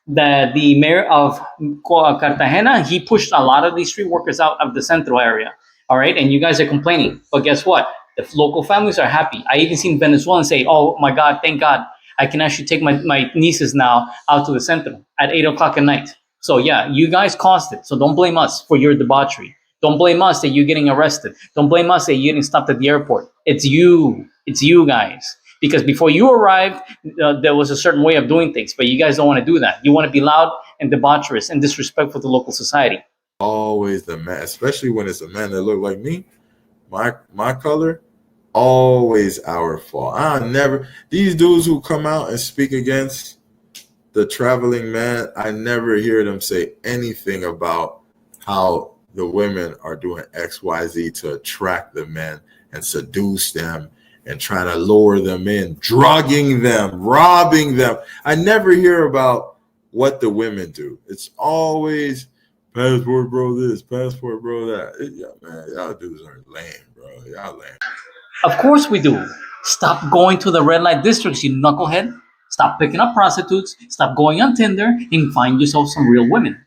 that the mayor of Cartagena, he pushed a lot of these street workers out of the central area. All right, and you guys are complaining, but guess what? The local families are happy. I even seen Venezuelans say, oh my God, thank God, I can actually take my nieces now out to the center at 8 o'clock at night. So yeah, you guys caused it. So don't blame us for your debauchery. Don't blame us that you're getting arrested. Don't blame us that you're getting stopped at the airport. It's you. It's you guys. Because before you arrived, there was a certain way of doing things, but you guys don't want to do that. You want to be loud and debaucherous and disrespectful to local society. Always the man, especially when it's a man that look like me, my color. Always our fault. These dudes who come out and speak against the traveling man, I never hear them say anything about how the women are doing XYZ to attract the men and seduce them and trying to lure them in, drugging them, robbing them. I never hear about what the women do. It's always passport bro this, passport bro that. Man, y'all dudes are lame, bro. Y'all lame. Of course we do. Stop going to the red light districts, you knucklehead. Stop picking up prostitutes. Stop going on Tinder and find yourself some real women.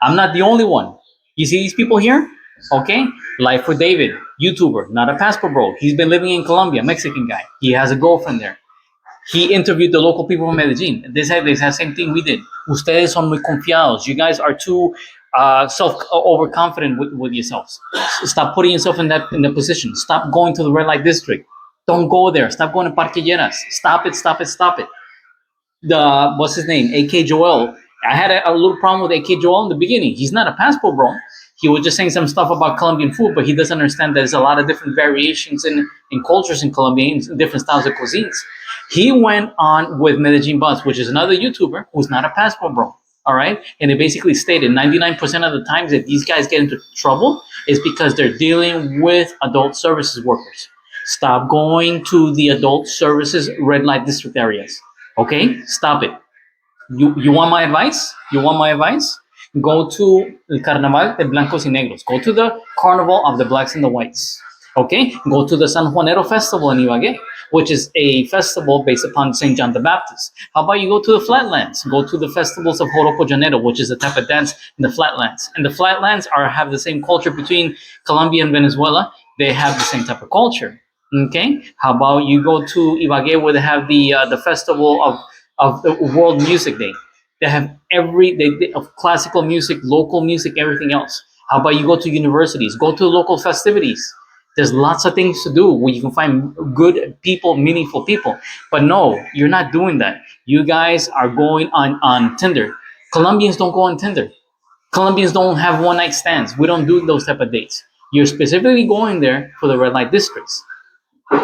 I'm not the only one. You see these people here? Okay? Life with David, YouTuber, not a passport bro. He's been living in Colombia, Mexican guy. He has a girlfriend there. He interviewed the local people from Medellin. They said the same thing we did. Ustedes son muy confiados. You guys are too overconfident with yourselves. Stop putting yourself in that position. Stop going to the red light district. Don't go there. Stop going to Parquilleras. Stop it. What's his name? AK Joel. I had a little problem with AK Joel in the beginning. He's not a passport bro. He was just saying some stuff about Colombian food, but he doesn't understand that there's a lot of different variations in cultures in Colombia, in different styles of cuisines. He went on with Medellin Buzz, which is another YouTuber who's not a passport bro. All right. And it basically stated 99% of the times that these guys get into trouble is because they're dealing with adult services workers. Stop going to the adult services red light district areas. Okay, stop it. You want my advice? You want my advice? Go to el Carnaval de Blancos y Negros. Go to the Carnival of the Blacks and the Whites. Okay? Go to the San Juanero Festival in Ibagué, which is a festival based upon St. John the Baptist. How about you go to the Flatlands? Go to the festivals of Joropo Llanero, which is a type of dance in the Flatlands. And the Flatlands have the same culture between Colombia and Venezuela. They have the same type of culture. Okay? How about you go to Ibagué, where they have the festival of the World Music Day. They have of classical music, local music, everything else. How about you go to universities, go to local festivities? There's lots of things to do where you can find good people, meaningful people. But no, you're not doing that. You guys are going on Tinder. Colombians don't go on Tinder. Colombians don't have one night stands. We don't do those type of dates. You're specifically going there for the red light districts.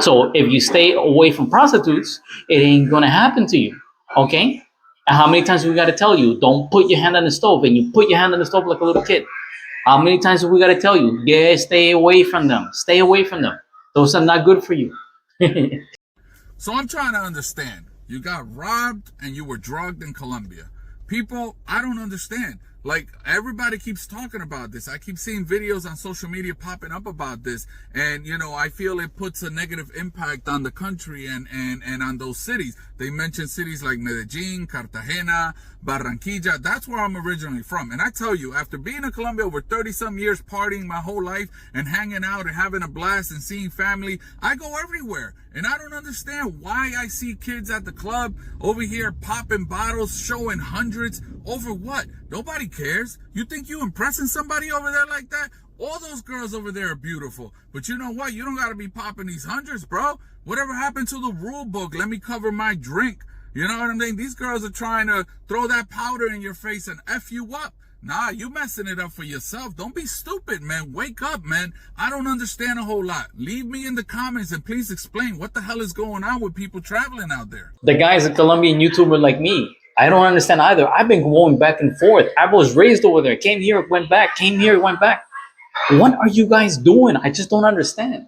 So if you stay away from prostitutes, it ain't gonna happen to you. Okay? And how many times we gotta tell you, don't put your hand on the stove, and you put your hand on the stove like a little kid? How many times have we gotta tell you, yeah, stay away from them. Stay away from them. Those are not good for you. So I'm trying to understand. You got robbed and you were drugged in Colombia. People, I don't understand. Like, everybody keeps talking about this. I keep seeing videos on social media popping up about this. And, you know, I feel it puts a negative impact on the country and on those cities. They mention cities like Medellin, Cartagena, Barranquilla. That's where I'm originally from. And I tell you, after being in Colombia over 30-some years, partying my whole life and hanging out and having a blast and seeing family, I go everywhere. And I don't understand why I see kids at the club over here popping bottles, showing hundreds. Over what? Nobody cares. You think you impressing somebody over there like that? All those girls over there are beautiful. But you know what? You don't got to be popping these hundreds, bro. Whatever happened to the rule book? Let me cover my drink. You know what I'm saying? These girls are trying to throw that powder in your face and F you up. Nah, you messing it up for yourself. Don't be stupid, man. Wake up, man. I don't understand a whole lot. Leave me in the comments and please explain what the hell is going on with people traveling out there. The guy's a Colombian YouTuber like me. I don't understand either. I've been going back and forth. I was raised over there. Came here, went back. Came here, went back. What are you guys doing? I just don't understand.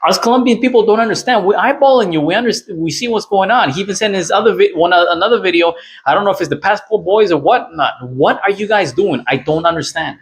Us Colombian people don't understand. We're eyeballing you. We understand. We see what's going on. He even sent his another video. I don't know if it's the Passport Boys or whatnot. What are you guys doing? I don't understand.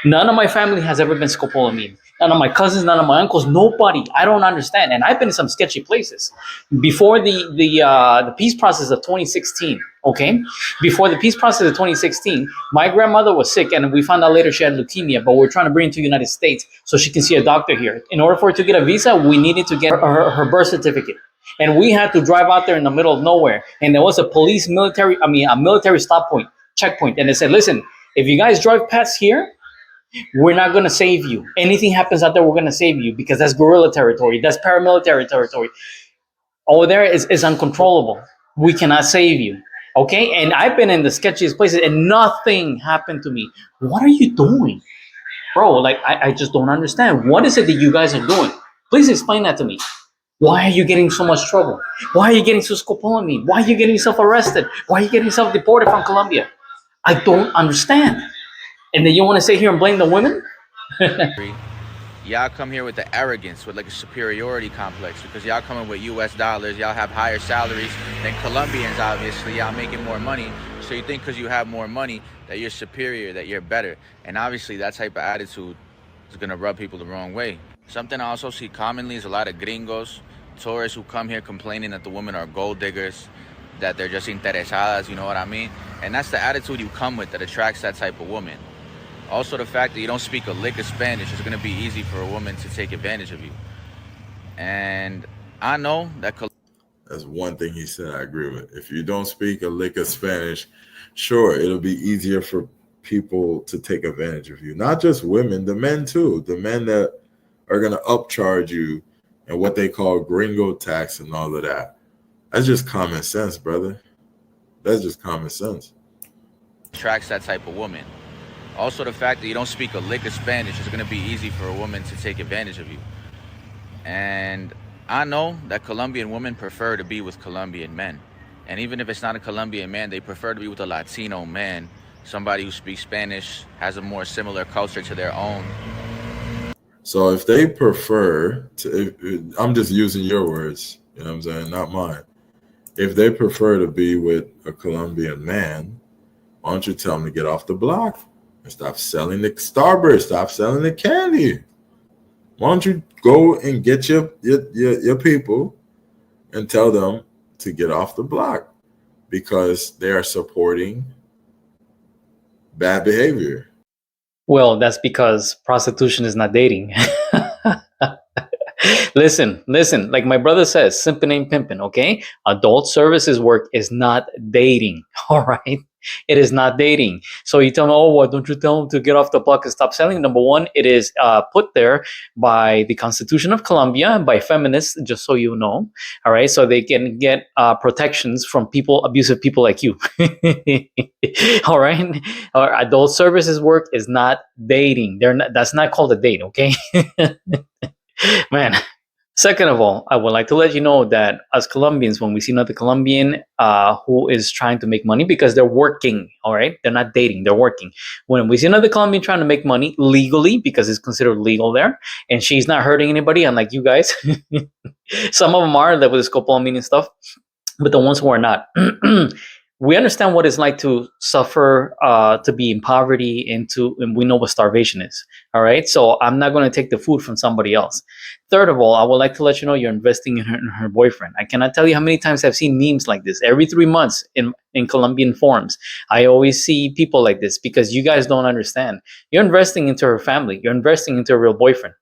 None of my family has ever been scopolamine. None of my cousins, none of my uncles, nobody. I don't understand. And I've been in some sketchy places. Before the peace process of 2016, okay? Before the peace process of 2016, my grandmother was sick and we found out later she had leukemia, but we're trying to bring her to the United States so she can see a doctor here. In order for her to get a visa, we needed to get her birth certificate. And we had to drive out there in the middle of nowhere. And there was a military stop point, checkpoint. And they said, listen, if you guys drive past here, we're not going to save you. Anything happens out there, we're going to save you because that's guerrilla territory. That's paramilitary territory. Over there is uncontrollable. We cannot save you. Okay? And I've been in the sketchiest places and nothing happened to me. What are you doing? Bro, like, I just don't understand. What is it that you guys are doing? Please explain that to me. Why are you getting so much trouble? Why are you getting so scopolamine? Why are you getting yourself arrested? Why are you getting yourself deported from Colombia? I don't understand. And then you want to sit here and blame the women? Y'all come here with the arrogance, with like a superiority complex, because y'all coming with US dollars, y'all have higher salaries than Colombians, obviously. Y'all making more money. So you think because you have more money that you're superior, that you're better. And obviously that type of attitude is going to rub people the wrong way. Something I also see commonly is a lot of gringos, tourists who come here complaining that the women are gold diggers, that they're just interesadas, you know what I mean? And that's the attitude you come with that attracts that type of woman. Also, the fact that you don't speak a lick of Spanish is going to be easy for a woman to take advantage of you. And I know that... That's one thing he said I agree with. If you don't speak a lick of Spanish, sure, it'll be easier for people to take advantage of you. Not just women, the men too. The men that are going to upcharge you and what they call gringo tax and all of that. That's just common sense, brother. That's just common sense. Attracts that type of woman. Also, the fact that you don't speak a lick of Spanish is going to be easy for a woman to take advantage of you. And I know that Colombian women prefer to be with Colombian men. And even if it's not a Colombian man, they prefer to be with a Latino man, somebody who speaks Spanish, has a more similar culture to their own. So if they prefer to, I'm just using your words, you know what I'm saying, not mine. If they prefer to be with a Colombian man, why don't you tell them to get off the block and stop selling the Starburst, stop selling the candy? Why don't you go and get your people and tell them to get off the block because they are supporting bad behavior? Well, that's because prostitution is not dating. Listen, like my brother says, simping ain't pimping, okay? Adult services work is not dating, all right? It is not dating. So you tell me, oh, why don't you tell them to get off the block and stop selling? Number one, it is put there by the Constitution of Colombia, by feminists, just so you know, all right? So they can get protections from abusive people like you, all right? Adult services work is not dating. That's not called a date, okay? Man. Second of all, I would like to let you know that as Colombians, when we see another Colombian who is trying to make money because they're working, all right? They're not dating, they're working. When we see another Colombian trying to make money legally, because it's considered legal there, and she's not hurting anybody, unlike you guys. Some of them are, like with the scopolamine and stuff, but the ones who are not. We understand what it's like to suffer, to be in poverty, and we know what starvation is. All right, so I'm not going to take the food from somebody else. Third of all, I would like to let you know you're investing in her boyfriend. I cannot tell you how many times I've seen memes like this every 3 months in Colombian forums. I always see people like this because you guys don't understand. You're investing into her family. You're investing into a real boyfriend.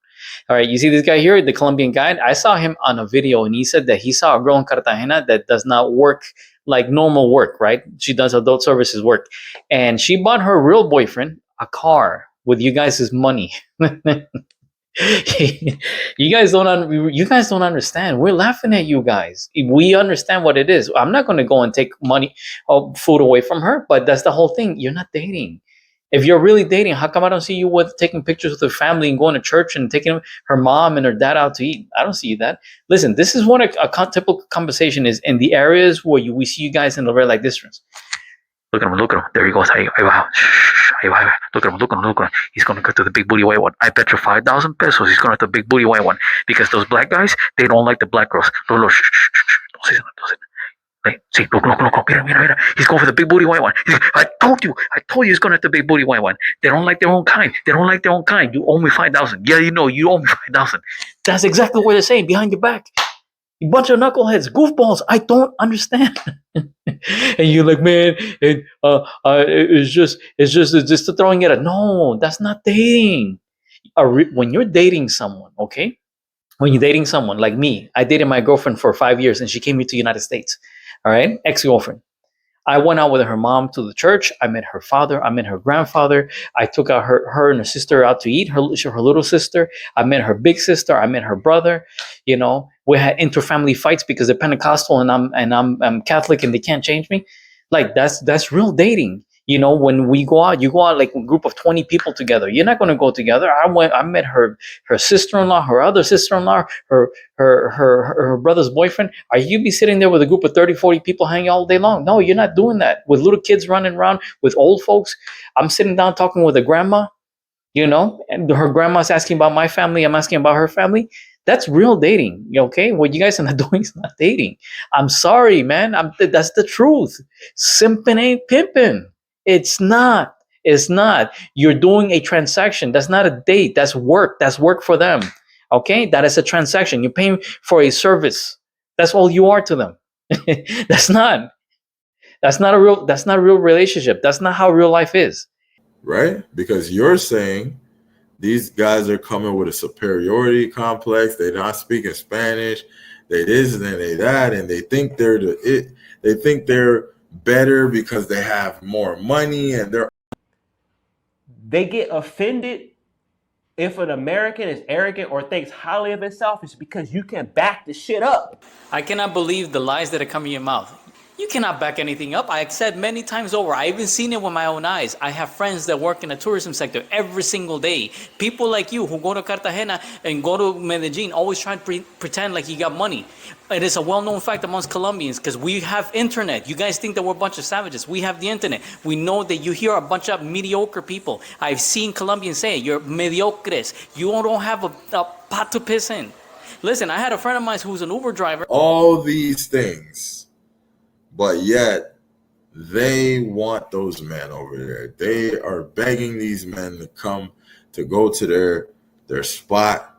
All right, you see this guy here, the Colombian guy? I saw him on a video and he said that he saw a girl in Cartagena that does not work like normal work, right? She does adult services work. And she bought her real boyfriend a car with you guys' money. You guys don't understand. We're laughing at you guys. We understand what it is. I'm not going to go and take money or food away from her, but that's the whole thing. You're not dating. If you're really dating, how come I don't see you with taking pictures with her family and going to church and taking her mom and her dad out to eat? I don't see that. Listen, this is what a typical conversation is in the areas where we see you guys in the red light districts. Look at him. There he goes. Ahí va. Look at him. He's going to go to the big booty white one. I bet you 5,000 pesos he's going to the big booty white one. Because those black guys, they don't like the black girls. No, don't say that. Right? See, look. Mira. He's going for the big booty white one. I told you he's going at the big booty white one. They don't like their own kind. You owe me 5,000. Yeah, you owe me 5,000. That's exactly what they're saying behind your back. You bunch of knuckleheads, goofballs. I don't understand. And you're like, man, it's just throwing it at. No, that's not dating. When you're dating someone, okay? When you're dating someone like me, I dated my girlfriend for 5 years and she came here to the United States. All right, ex-girlfriend. I went out with her mom to the church. I met her father. I met her grandfather. I took out her and her sister out to eat. Her little sister. I met her big sister. I met her brother. We had interfamily fights because they're Pentecostal and I'm Catholic and they can't change me. Like that's real dating. When we go out, you go out like a group of 20 people together. You're not going to go together. I met her sister-in-law, her other sister-in-law, her brother's boyfriend. Are you be sitting there with a group of 30, 40 people hanging all day long? No, you're not doing that. With little kids running around, with old folks. I'm sitting down talking with a grandma, and her grandma's asking about my family. I'm asking about her family. That's real dating, okay? What you guys are not doing is not dating. I'm sorry, man. That's the truth. Simping ain't pimping. It's not. You're doing a transaction. That's not a date. That's work. That's work for them. Okay? That is a transaction. You're paying for a service. That's all you are to them. That's not a real relationship. That's not how real life is. Right? Because you're saying these guys are coming with a superiority complex. They're not speaking Spanish. They this and they that, and they think they're They think they're better because they have more money and they get offended if an American is arrogant or thinks highly of himself. It's because you can back the shit up. I cannot believe the lies that are coming in your mouth. You cannot back anything up. I've said many times over. I've even seen it with my own eyes. I have friends that work in the tourism sector every single day. People like you who go to Cartagena and go to Medellin always try to pretend like you got money. It is a well-known fact amongst Colombians because we have internet. You guys think that we're a bunch of savages. We have the internet. We know that you hear a bunch of mediocre people. I've seen Colombians say, you're mediocres. You don't have a pot to piss in. Listen, I had a friend of mine who's an Uber driver. All these things but yet they want those men over there. They are begging these men to come to go to their spot.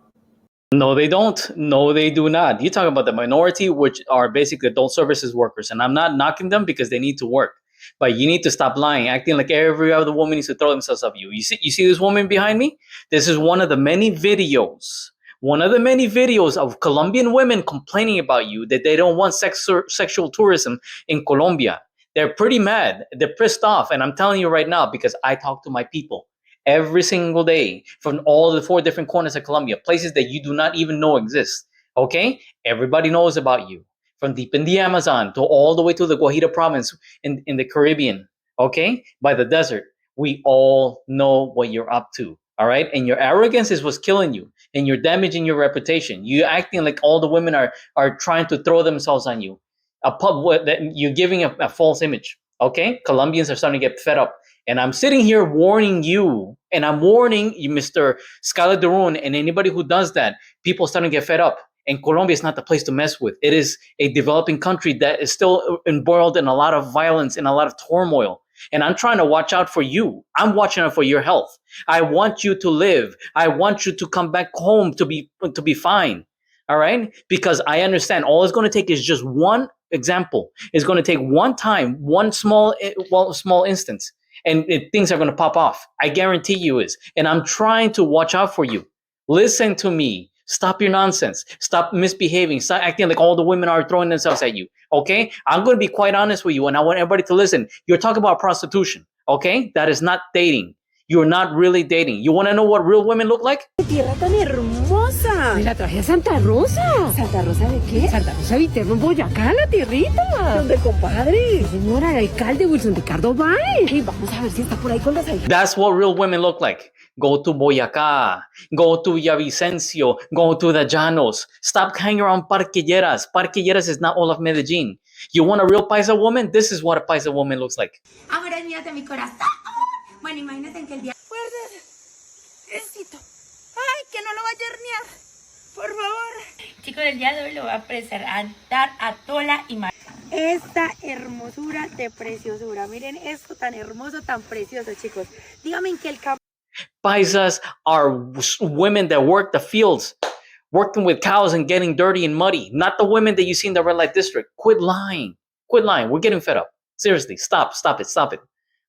No, they don't. No, they do not. You talk about the minority, which are basically adult services workers, and I'm not knocking them because they need to work. But you need to stop lying, acting like every other woman needs to throw themselves up you. You see this woman behind me? This is one of the many videos. One of the many videos of Colombian women complaining about you that they don't want sexual tourism in Colombia. They're pretty mad. They're pissed off. And I'm telling you right now, because I talk to my people every single day from all the 4 different corners of Colombia, places that you do not even know exist. Okay? Everybody knows about you. From deep in the Amazon to all the way to the Guajira province in the Caribbean. Okay? By the desert. We all know what you're up to. All right? And your arrogance is what's killing you. And you're damaging your reputation. You're acting like all the women are trying to throw themselves on you. You're giving a false image. Okay? Colombians are starting to get fed up. And I'm sitting here warning you, and I'm warning you, Mr. Scarlett Darun, and anybody who does that. People are starting to get fed up. And Colombia is not the place to mess with. It is a developing country that is still embroiled in a lot of violence and a lot of turmoil. And I'm trying to watch out for you. I'm watching out for your health. I want you to live. I want you to come back home to be fine. All right? Because I understand all it's going to take is just one example. It's going to take one time, one small instance, and things are going to pop off. I guarantee you is. And I'm trying to watch out for you. Listen to me. Stop your nonsense. Stop misbehaving. Stop acting like all the women are throwing themselves at you. Okay? I'm going to be quite honest with you, and I want everybody to listen. You're talking about prostitution. Okay? That is not dating. You're not really dating. You want to know what real women look like? Tierra tan hermosa. Me la traje a Santa Rosa. ¿Santa Rosa de qué? Santa Rosa Viterbo en Boyacá, la tierrita. ¿Dónde, compadre? Señora, el alcalde Wilson Ricardo Valle. Hey, vamos a ver si está por ahí con las hijas. That's what real women look like. Go to Boyacá. Go to Villavicencio. Go to the Llanos. Stop hanging around Parquilleras. Parquilleras is not all of Medellin. You want a real paisa woman? This is what a paisa woman looks like. Amores mías de mi corazón. Bueno, imagínate que el día... Necesito. Ay, que no lo vaya a herniar. Por favor. Chicos, el día de hoy lo voy a presentar a Tola y Mar. Esta hermosura de preciosura. Miren esto tan hermoso, tan precioso, chicos. Díganme en que el campo... Paisas are women that work the fields, working with cows and getting dirty and muddy. Not the women that you see in the red light district. Quit lying. Quit lying. We're getting fed up. Seriously, stop it.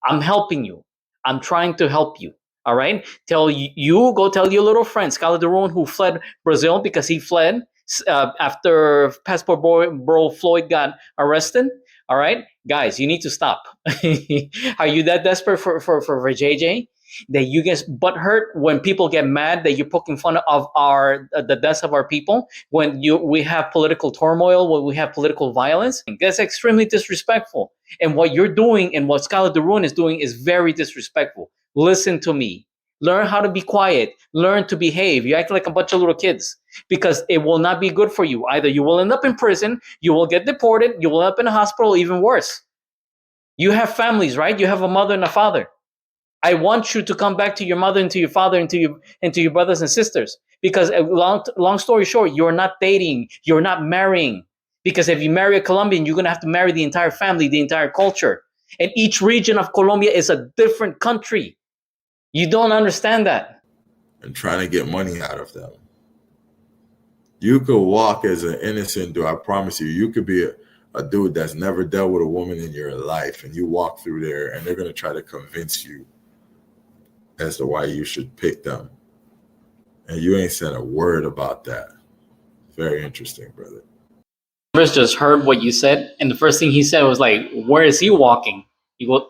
I'm helping you. I'm trying to help you. All right? Go tell your little friend, Scarlett Darun, who fled Brazil because he fled after Passport Bro Floyd got arrested. All right? Guys, you need to stop. Are you that desperate for JJ? That you get butthurt when people get mad that you're poking fun of the deaths of our people, when we have political turmoil, when we have political violence? That's extremely disrespectful. And what you're doing and what Scarlett Darun is doing is very disrespectful. Listen to me. Learn how to be quiet. Learn to behave. You act like a bunch of little kids because it will not be good for you. Either you will end up in prison, you will get deported, you will end up in a hospital, even worse. You have families, right? You have a mother and a father. I want you to come back to your mother and to your father and to your brothers and sisters. Because long story short, you're not dating, you're not marrying. Because if you marry a Colombian, you're going to have to marry the entire family, the entire culture. And each region of Colombia is a different country. You don't understand that. And trying to get money out of them. You could walk as an innocent dude. I promise you, you could be a dude that's never dealt with a woman in your life, and you walk through there and they're going to try to convince you as to why you should pick them. And you ain't said a word about that. Very interesting, brother. Chris just heard what you said, and the first thing he said was like, where is he walking?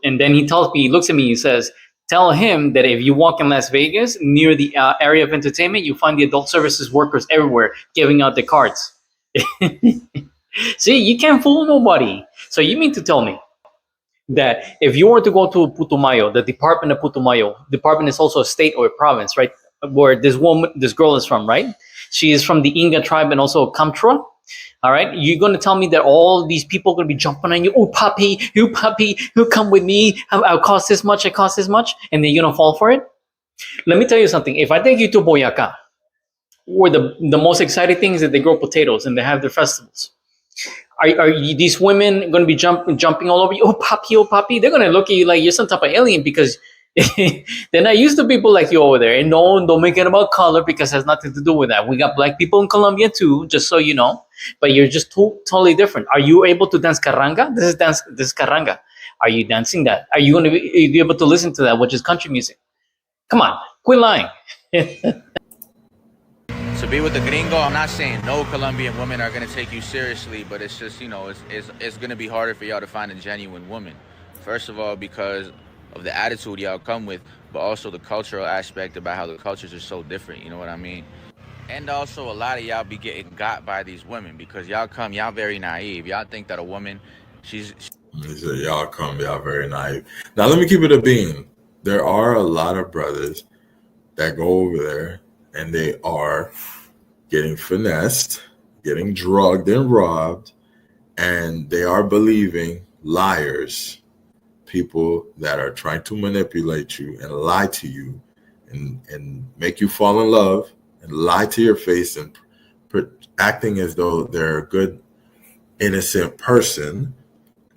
And then he tells me, he looks at me, he says, tell him that if you walk in Las Vegas, near the area of entertainment, you find the adult services workers everywhere giving out the cards. See, you can't fool nobody. So you mean to tell me that if you were to go to Putumayo, the department of Putumayo, department is also a state or a province, right? Where this girl is from, right? She is from the Inga tribe and also Kamtra. All right. You're going to tell me that all these people are going to be jumping on you. Oh, puppy, you come with me. I'll cost this much. It costs this much. And then you're going to fall for it. Let me tell you something. If I take you to Boyacá, where the most exciting thing is that they grow potatoes and they have their festivals. These women going to be jumping all over you? Oh, papi. They're going to look at you like you're some type of alien because they're not used to people like you over there. And no, don't make it about color because it has nothing to do with that. We got black people in Colombia too, just so you know. But you're just totally different. Are you able to dance carranga? This is carranga. Are you dancing that? Are you going to be able to listen to that, which is country music? Come on, quit lying. To be with the gringo, I'm not saying no Colombian women are going to take you seriously, but it's just, it's going to be harder for y'all to find a genuine woman. First of all, because of the attitude y'all come with, but also the cultural aspect about how the cultures are so different, you know what I mean? And also a lot of y'all be getting got by these women because y'all very naive. Y'all think that a woman, He said, y'all very naive. Now, let me keep it a bean. There are a lot of brothers that go over there and they are getting finessed, getting drugged and robbed, and they are believing liars, people that are trying to manipulate you and lie to you and make you fall in love and lie to your face and acting as though they're a good, innocent person.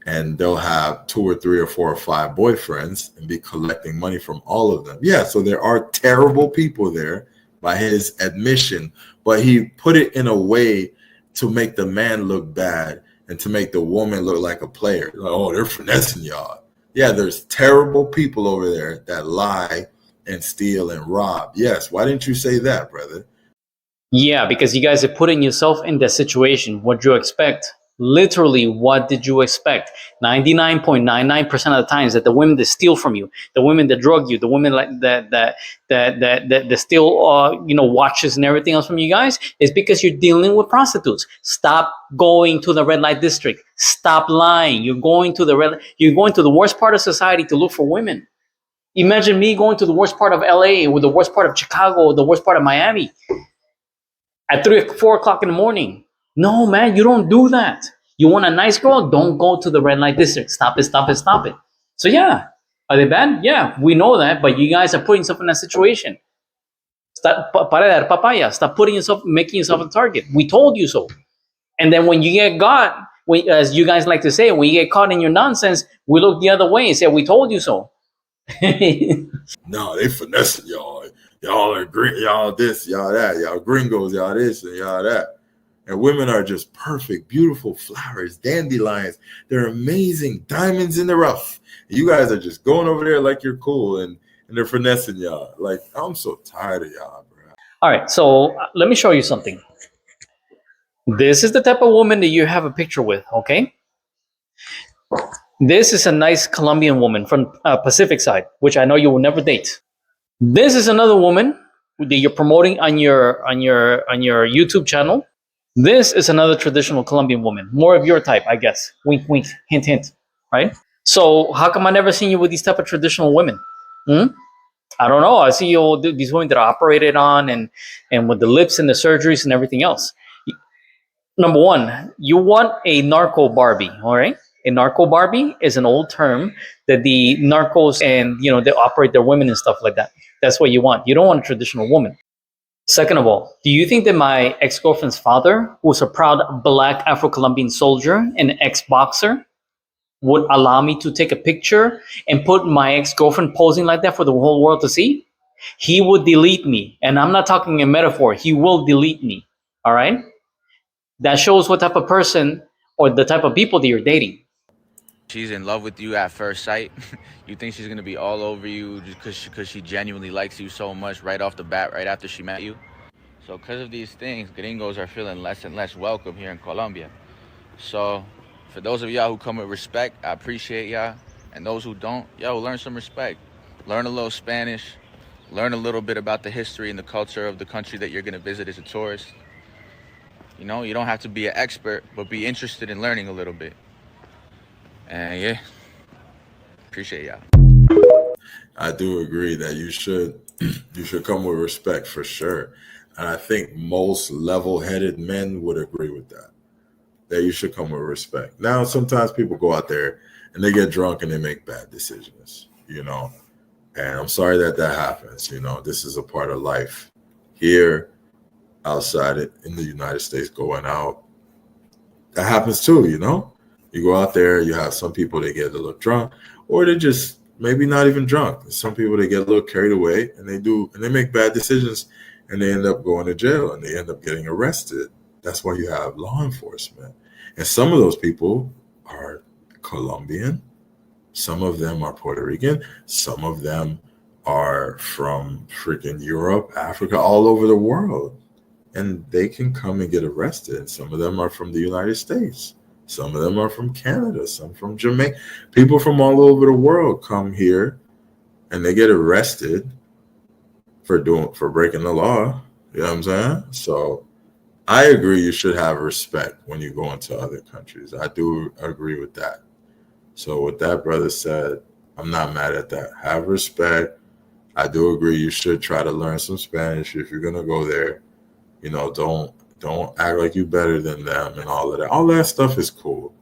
And they'll have 2 or 3 or 4 or 5 boyfriends and be collecting money from all of them. Yeah, so there are terrible people there by his admission, but he put it in a way to make the man look bad and to make the woman look like a player. Like, oh, they're finessing y'all. Yeah, there's terrible people over there that lie and steal and rob. Yes, why didn't you say that, brother? Yeah, because you guys are putting yourself in that situation. What do you expect? Literally, what did you expect? 99.99% of the times that the women that steal from you, the women that drug you, the women like that steal watches and everything else from you guys is because you're dealing with prostitutes. Stop going to the red light district. Stop lying. You're going to the worst part of society to look for women. Imagine me going to the worst part of LA or the worst part of Chicago or the worst part of Miami at 3 or 4 o'clock in the morning. No, man, you don't do that. You want a nice girl? Don't go to the red light district. Stop it, stop it, stop it. So yeah, are they bad? Yeah, we know that, but you guys are putting yourself in that situation. Stop, para dar papaya. Stop making yourself a target. We told you so. And then when you get caught, as you guys like to say, when you get caught in your nonsense, we look the other way and say, we told you so. No, they finessing y'all. Y'all are y'all this, y'all that, y'all gringos, y'all this and y'all that. And women are just perfect, beautiful flowers, dandelions. They're amazing, diamonds in the rough. And you guys are just going over there like you're cool and they're finessing y'all. Like, I'm so tired of y'all, bro. All right, so let me show you something. This is the type of woman that you have a picture with, okay? This is a nice Colombian woman from Pacific side, which I know you will never date. This is another woman that you're promoting on your YouTube channel. This is another traditional Colombian woman, more of your type, I guess. Wink, wink, hint, hint, right? So how come I never seen you with these type of traditional women? I don't know. I see you these women that are operated on and with the lips and the surgeries and everything else. Number one, you want a narco Barbie, all right? A narco Barbie is an old term that the narcos and they operate their women and stuff like that. That's what you want. You don't want a traditional woman. Second of all, do you think that my ex-girlfriend's father, who's a proud black Afro-Colombian soldier and ex-boxer, would allow me to take a picture and put my ex-girlfriend posing like that for the whole world to see? He would delete me. And I'm not talking in metaphor. He will delete me. All right? That shows what type of person or the type of people that you're dating. She's in love with you at first sight. You think she's going to be all over you just because she genuinely likes you so much right off the bat, right after she met you. So because of these things, gringos are feeling less and less welcome here in Colombia. So for those of y'all who come with respect, I appreciate y'all. And those who don't, learn some respect. Learn a little Spanish. Learn a little bit about the history and the culture of the country that you're going to visit as a tourist. You don't have to be an expert, but be interested in learning a little bit. And yeah, appreciate y'all. I do agree that you should come with respect for sure. And I think most level-headed men would agree with that you should come with respect. Now, sometimes people go out there and they get drunk and they make bad decisions, and I'm sorry that happens. This is a part of life here, outside it, in the United States, going out. that happens too, you know? You go out there, you have some people that get a little drunk, or they just maybe not even drunk. Some people they get a little carried away and they make bad decisions and they end up going to jail and they end up getting arrested. That's why you have law enforcement. And some of those people are Colombian, some of them are Puerto Rican, some of them are from freaking Europe, Africa, all over the world. And they can come and get arrested. Some of them are from the United States. Some of them are from Canada, some from Jamaica. People from all over the world come here and they get arrested for breaking the law. You know what I'm saying? So I agree you should have respect when you go into other countries. I do agree with that. So what that brother said, I'm not mad at that. Have respect. I do agree you should try to learn some Spanish if you're gonna go there. You know, don't act like you better than them and all of that. All that stuff is cool.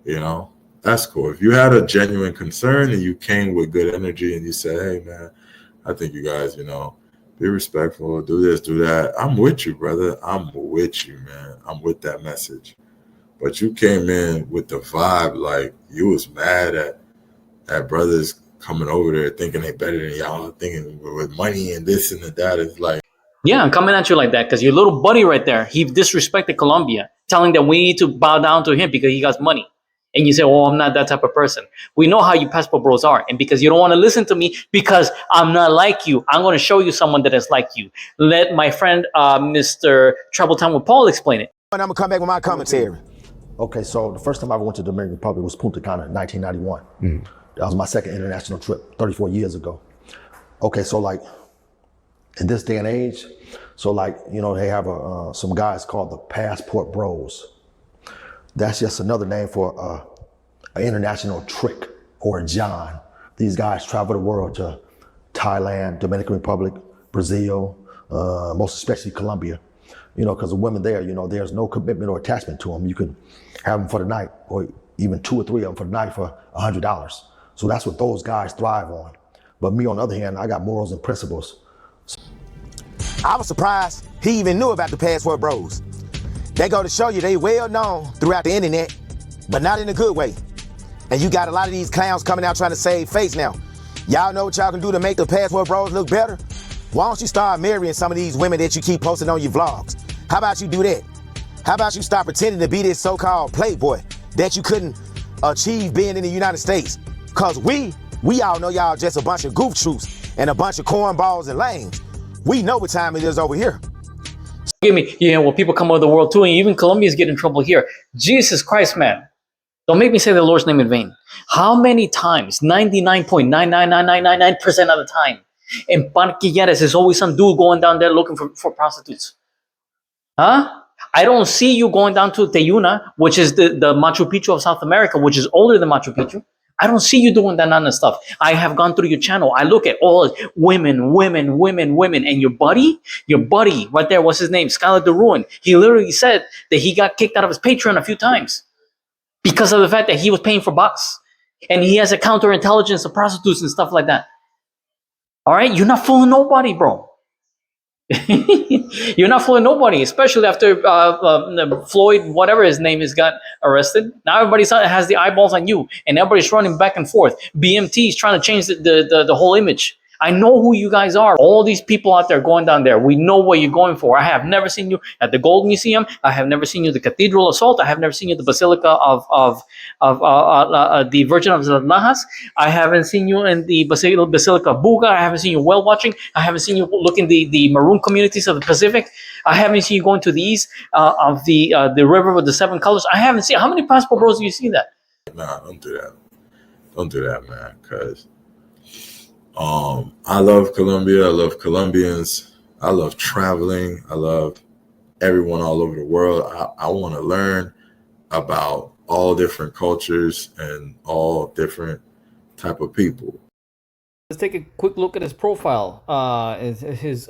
You know, that's cool. If you had a genuine concern and you came with good energy and you said, hey man, I think you guys, you know, be respectful, do this, do that. I'm with you, brother. I'm with you, man. I'm with that message. But you came in with the vibe like you was mad at brothers coming over there thinking they better than y'all, thinking with money and this and that. It's like, Yeah, I'm coming at you like that because your little buddy right there, he disrespected Colombia, telling that we need to bow down to him because he got money. And you say, oh, I'm not that type of person. We know how you passport bros are. And because you don't want to listen to me because I'm not like you, I'm going to show you someone that is like you. Let my friend, Mr. Travel Time with Paul explain it. And I'm going to come back with my commentary. Okay, so the first time I ever went to the Dominican Republic was Punta Cana in 1991. That was my second international trip 34 years ago. Okay, so like in this day and age, so like, you know, they have some guys called the passport bros. That's just another name for an international trick or a John. These guys travel the world to Thailand, Dominican Republic, Brazil, most especially Colombia. You know, because the women there, you know, there's no commitment or attachment to them. You can have them for the night, or even 2 or 3 of them for the night for $100. So that's what those guys thrive on. But me, on the other hand, I got morals and principles. I was surprised he even knew about the passport bros. They go to show you they well known throughout the internet, but not in a good way. And you got a lot of these clowns coming out trying to save face now. Y'all know what y'all can do to make the passport bros look better? Why don't you start marrying some of these women that you keep posting on your vlogs? How about you do that? How about you stop pretending to be this so-called playboy that you couldn't achieve being in the United States? Cause we all know y'all just a bunch of goof troops and a bunch of cornballs and lames. We know what time it is over here. Give me, you know, well, people come over the world too, and even Colombians get in trouble here. Jesus Christ, man. Don't make me say the Lord's name in vain. How many times, 99.99999% of the time, in Parquilleres, there's always some dude going down there looking for prostitutes. Huh? I don't see you going down to Teyuna, which is the Machu Picchu of South America, which is older than Machu Picchu. I don't see you doing that kind of stuff. I have gone through your channel. I look at all women. And your buddy right there, what's his name? Skylar the Ruin. He literally said that he got kicked out of his Patreon a few times because of the fact that he was paying for bots. And he has a counterintelligence of prostitutes and stuff like that. All right? You're not fooling nobody, bro. You're not fooling nobody, especially after Floyd, whatever his name is, got arrested. Now everybody has the eyeballs on you, and everybody's running back and forth. BMT is trying to change the whole image. I know who you guys are. All these people out there going down there, we know what you're going for. I have never seen you at the Gold Museum. I have never seen you at the Cathedral Assault. I have never seen you at the Basilica of the Virgin of the Lajas. I haven't seen you in the Basilica of Buga. I haven't seen you whale watching. I haven't seen you looking the maroon communities of the Pacific. I haven't seen you going to the east of the river with the 7 colors. I haven't seen. How many passport bros do you see that? Nah, don't do that. Don't do that, man, because I love Colombia. I love Colombians. I love traveling. I love everyone all over the world. I want to learn about all different cultures and all different type of people. Let's take a quick look at his profile, his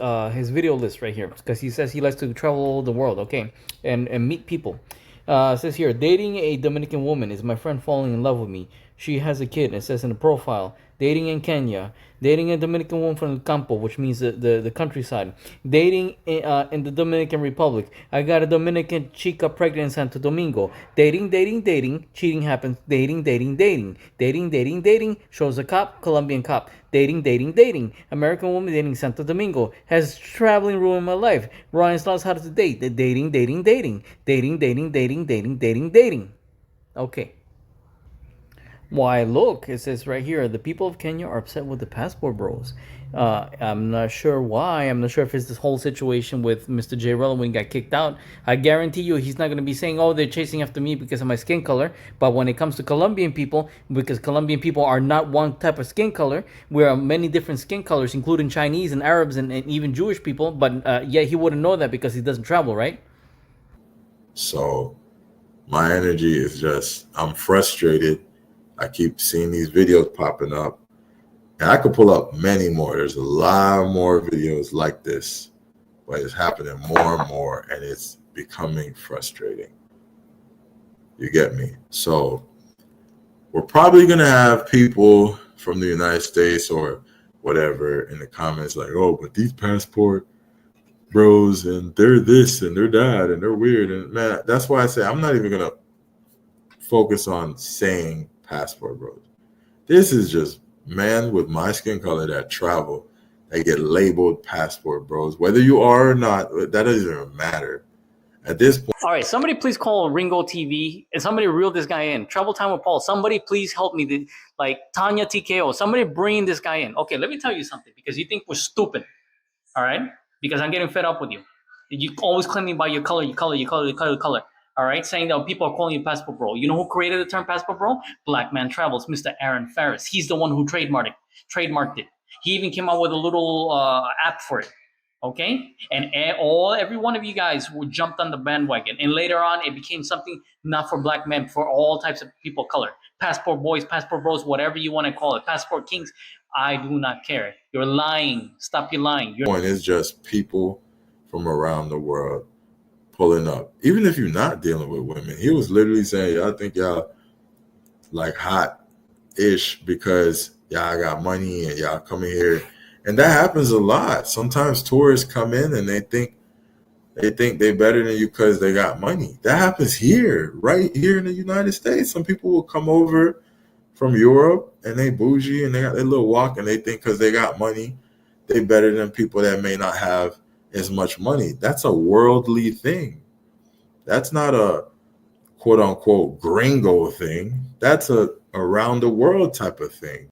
video list right here, because he says he likes to travel all the world, okay, and meet people. It says here, dating a Dominican woman. Is my friend falling in love with me? She has a kid. It says in the profile, dating in Kenya, dating a Dominican woman from El Campo, which means the countryside, dating in the Dominican Republic. I got a Dominican chica pregnant in Santo Domingo. Dating, cheating happens. Dating, shows a cop, Colombian cop. Dating. American woman dating Santo Domingo. Has traveling ruined my life. Ryan's lost how to date. Dating. Okay. Why, look, it says right here, the people of Kenya are upset with the passport bros. I'm not sure why. I'm not sure if it's this whole situation with Mr. J. Rello when he got kicked out. I guarantee you he's not going to be saying, oh, they're chasing after me because of my skin color. But when it comes to Colombian people, because Colombian people are not one type of skin color, we are many different skin colors, including Chinese and Arabs and even Jewish people. But yeah, he wouldn't know that because he doesn't travel, right? So my energy is just, I'm frustrated. I keep seeing these videos popping up, and I could pull up many more. There's a lot more videos like this, but it's happening more and more, and it's becoming frustrating. You get me? So we're probably going to have people from the United States or whatever in the comments like, oh, but these passport bros, and they're this and they're that and they're weird. And man, that's why I say I'm not even going to focus on saying passport bros. This is just men with my skin color that travel. They get labeled passport bros. Whether you are or not, that doesn't even matter. At this point. All right, somebody please call Ringo TV and somebody reel this guy in. Travel Time with Paul. Somebody please help me. Like Tanya TKO. Somebody bring this guy in. Okay, let me tell you something because you think we're stupid. All right? Because I'm getting fed up with you. You always claim me by your color. All right? Saying that people are calling you passport bro. You know who created the term passport bro? Black Man Travels, Mr. Aaron Ferris. He's the one who trademarked it. He even came out with a little app for it. Okay, and every one of you guys who jumped on the bandwagon, and later on it became something not for black men, for all types of people of color, passport boys, passport bros, whatever you want to call it, passport kings. I do not care. You're lying. Stop your lying. Point is just people from around the world pulling up. Even if you're not dealing with women, he was literally saying, I think y'all like hot-ish because y'all got money and y'all coming here. And that happens a lot. Sometimes tourists come in and they think they're better than you because they got money. That happens here, right here in the United States. Some people will come over from Europe and they bougie and they got their little walk and they think because they got money, they better than people that may not have as much money. That's a worldly thing. That's not a quote unquote gringo thing. That's a around the world type of thing.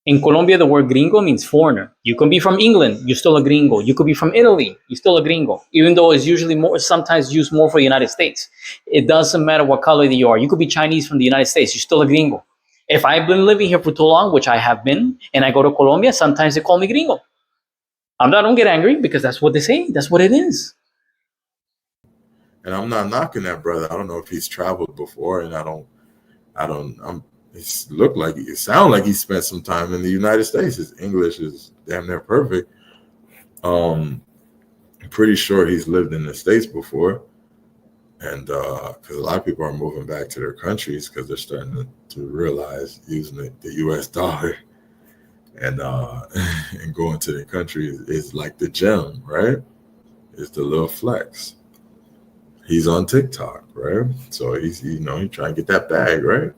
In Colombia, the word gringo means foreigner. You can be from England, you're still a gringo. You could be from Italy, you're still a gringo. Even though it's usually sometimes used more for the United States. It doesn't matter what color you are. You could be Chinese from the United States, you're still a gringo. If I've been living here for too long, which I have been, and I go to Colombia, sometimes they call me gringo. I don't get angry because that's what they say. That's what it is. And I'm not knocking that brother. I don't know if he's traveled before, and it sound like he spent some time in the United States. His English is damn near perfect. I'm pretty sure he's lived in the States before. And because a lot of people are moving back to their countries because they're starting to realize using the US dollar and and going to their country is like the gem, right? It's the little flex. He's on TikTok, right? So he's trying to get that bag, right?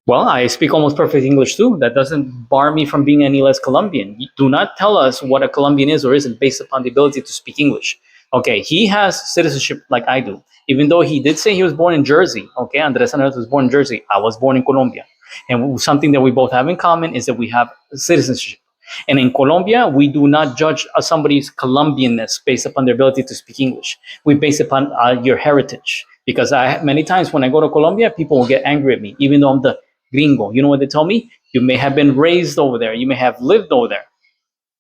Well, I speak almost perfect English too. That doesn't bar me from being any less Colombian. Do not tell us what a Colombian is or isn't based upon the ability to speak English. Okay, he has citizenship like I do. Even though he did say he was born in Jersey. Okay, Andres Andres was born in Jersey. I was born in Colombia. And something that we both have in common is that we have citizenship. And in Colombia, we do not judge somebody's Colombianness based upon their ability to speak English. We base upon your heritage. Because many times when I go to Colombia, people will get angry at me, even though I'm the gringo. You know what they tell me? You may have been raised over there. You may have lived over there.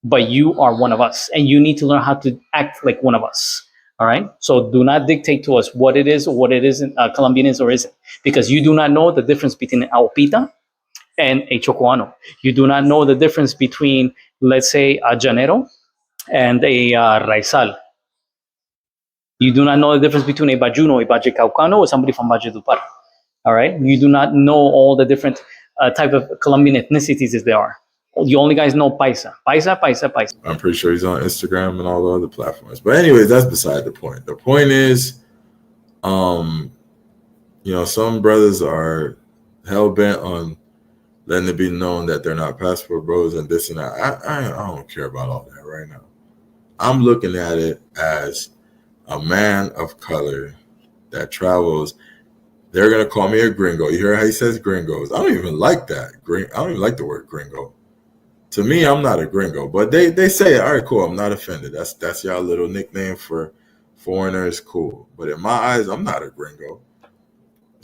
But you are one of us. And you need to learn how to act like one of us. All right? So do not dictate to us what it is or what it isn't, Colombian is or isn't. Because you do not know the difference between Aupita and a Chocoano. You do not know the difference between, let's say, a Llanero and a Raizal. You do not know the difference between a Bajuno, a Valle Caucano, or somebody from Valle Dupar. All right? You do not know all the different type of Colombian ethnicities as there are. You only guys know Paisa. Paisa, Paisa, Paisa. I'm pretty sure he's on Instagram and all the other platforms. But anyways, that's beside the point. The point is, some brothers are hell bent on letting it be known that they're not passport bros and this and that. I don't care about all that right now. I'm looking at it as a man of color that travels. They're gonna call me a gringo. You hear how he says gringos? I don't even like that. I don't even like the word gringo. To me, I'm not a gringo, but they say, all right, cool. I'm not offended. That's y'all little nickname for foreigners, cool. But in my eyes, I'm not a gringo.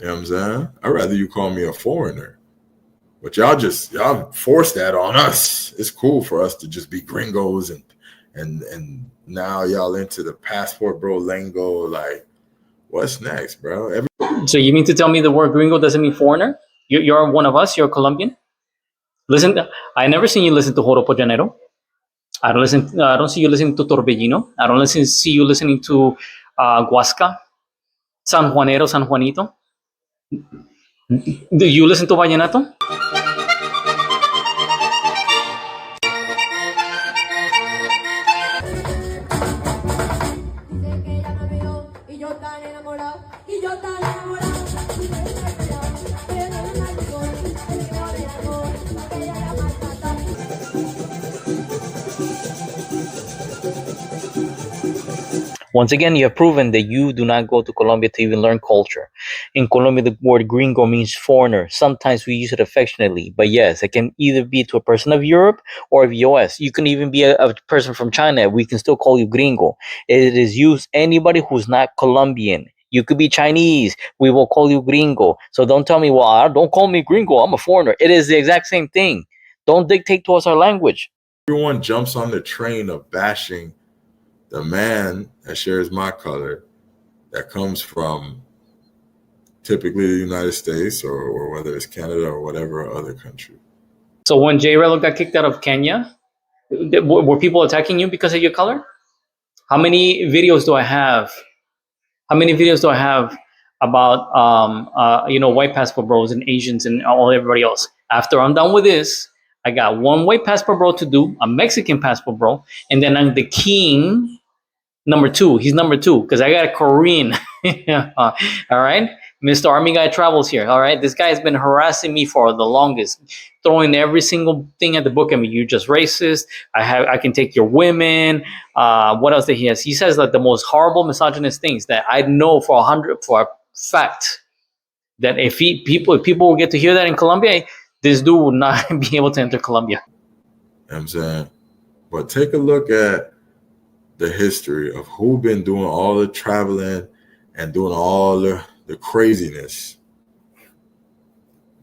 You know what I'm saying? I'd rather you call me a foreigner. But y'all force that on us. It's cool for us to just be gringos and now y'all into the passport bro lingo. Like, what's next, bro? So you mean to tell me the word gringo doesn't mean foreigner? You're one of us. You're Colombian. Listen, I never seen you listen to Joropo Llanero. I don't see you listening to Torbellino. I don't see you listening to Huasca, San Juanero, San Juanito. Do you listen to Vallenato? Once again, you have proven that you do not go to Colombia to even learn culture. In Colombia, the word gringo means foreigner. Sometimes we use it affectionately, but yes, it can either be to a person of Europe or of US. You can even be a person from China. We can still call you gringo. It is used anybody who's not Colombian. You could be Chinese. We will call you gringo. So don't tell me, well, don't call me gringo. I'm a foreigner. It is the exact same thing. Don't dictate to us our language. Everyone jumps on the train of bashing the man that shares my color, that comes from typically the United States or whether it's Canada or whatever other country. So when J Relo got kicked out of Kenya, were people attacking you because of your color? How many videos do I have? How many videos do I have about white passport bros and Asians and everybody else? After I'm done with this, I got one white passport bro to do, a Mexican passport bro, and then I'm the king. Number two, he's number two because I got a Korean. All right, Mr. Army Guy Travels here. All right, this guy has been harassing me for the longest, throwing every single thing at the book. I mean, you're just racist. I can take your women. What else that he has? He says that the most horrible misogynist things that I know for a fact that if people will get to hear that in Colombia, this dude would not be able to enter Colombia. You know what I'm saying, but take a look at the history of who been doing all the traveling and doing all the craziness.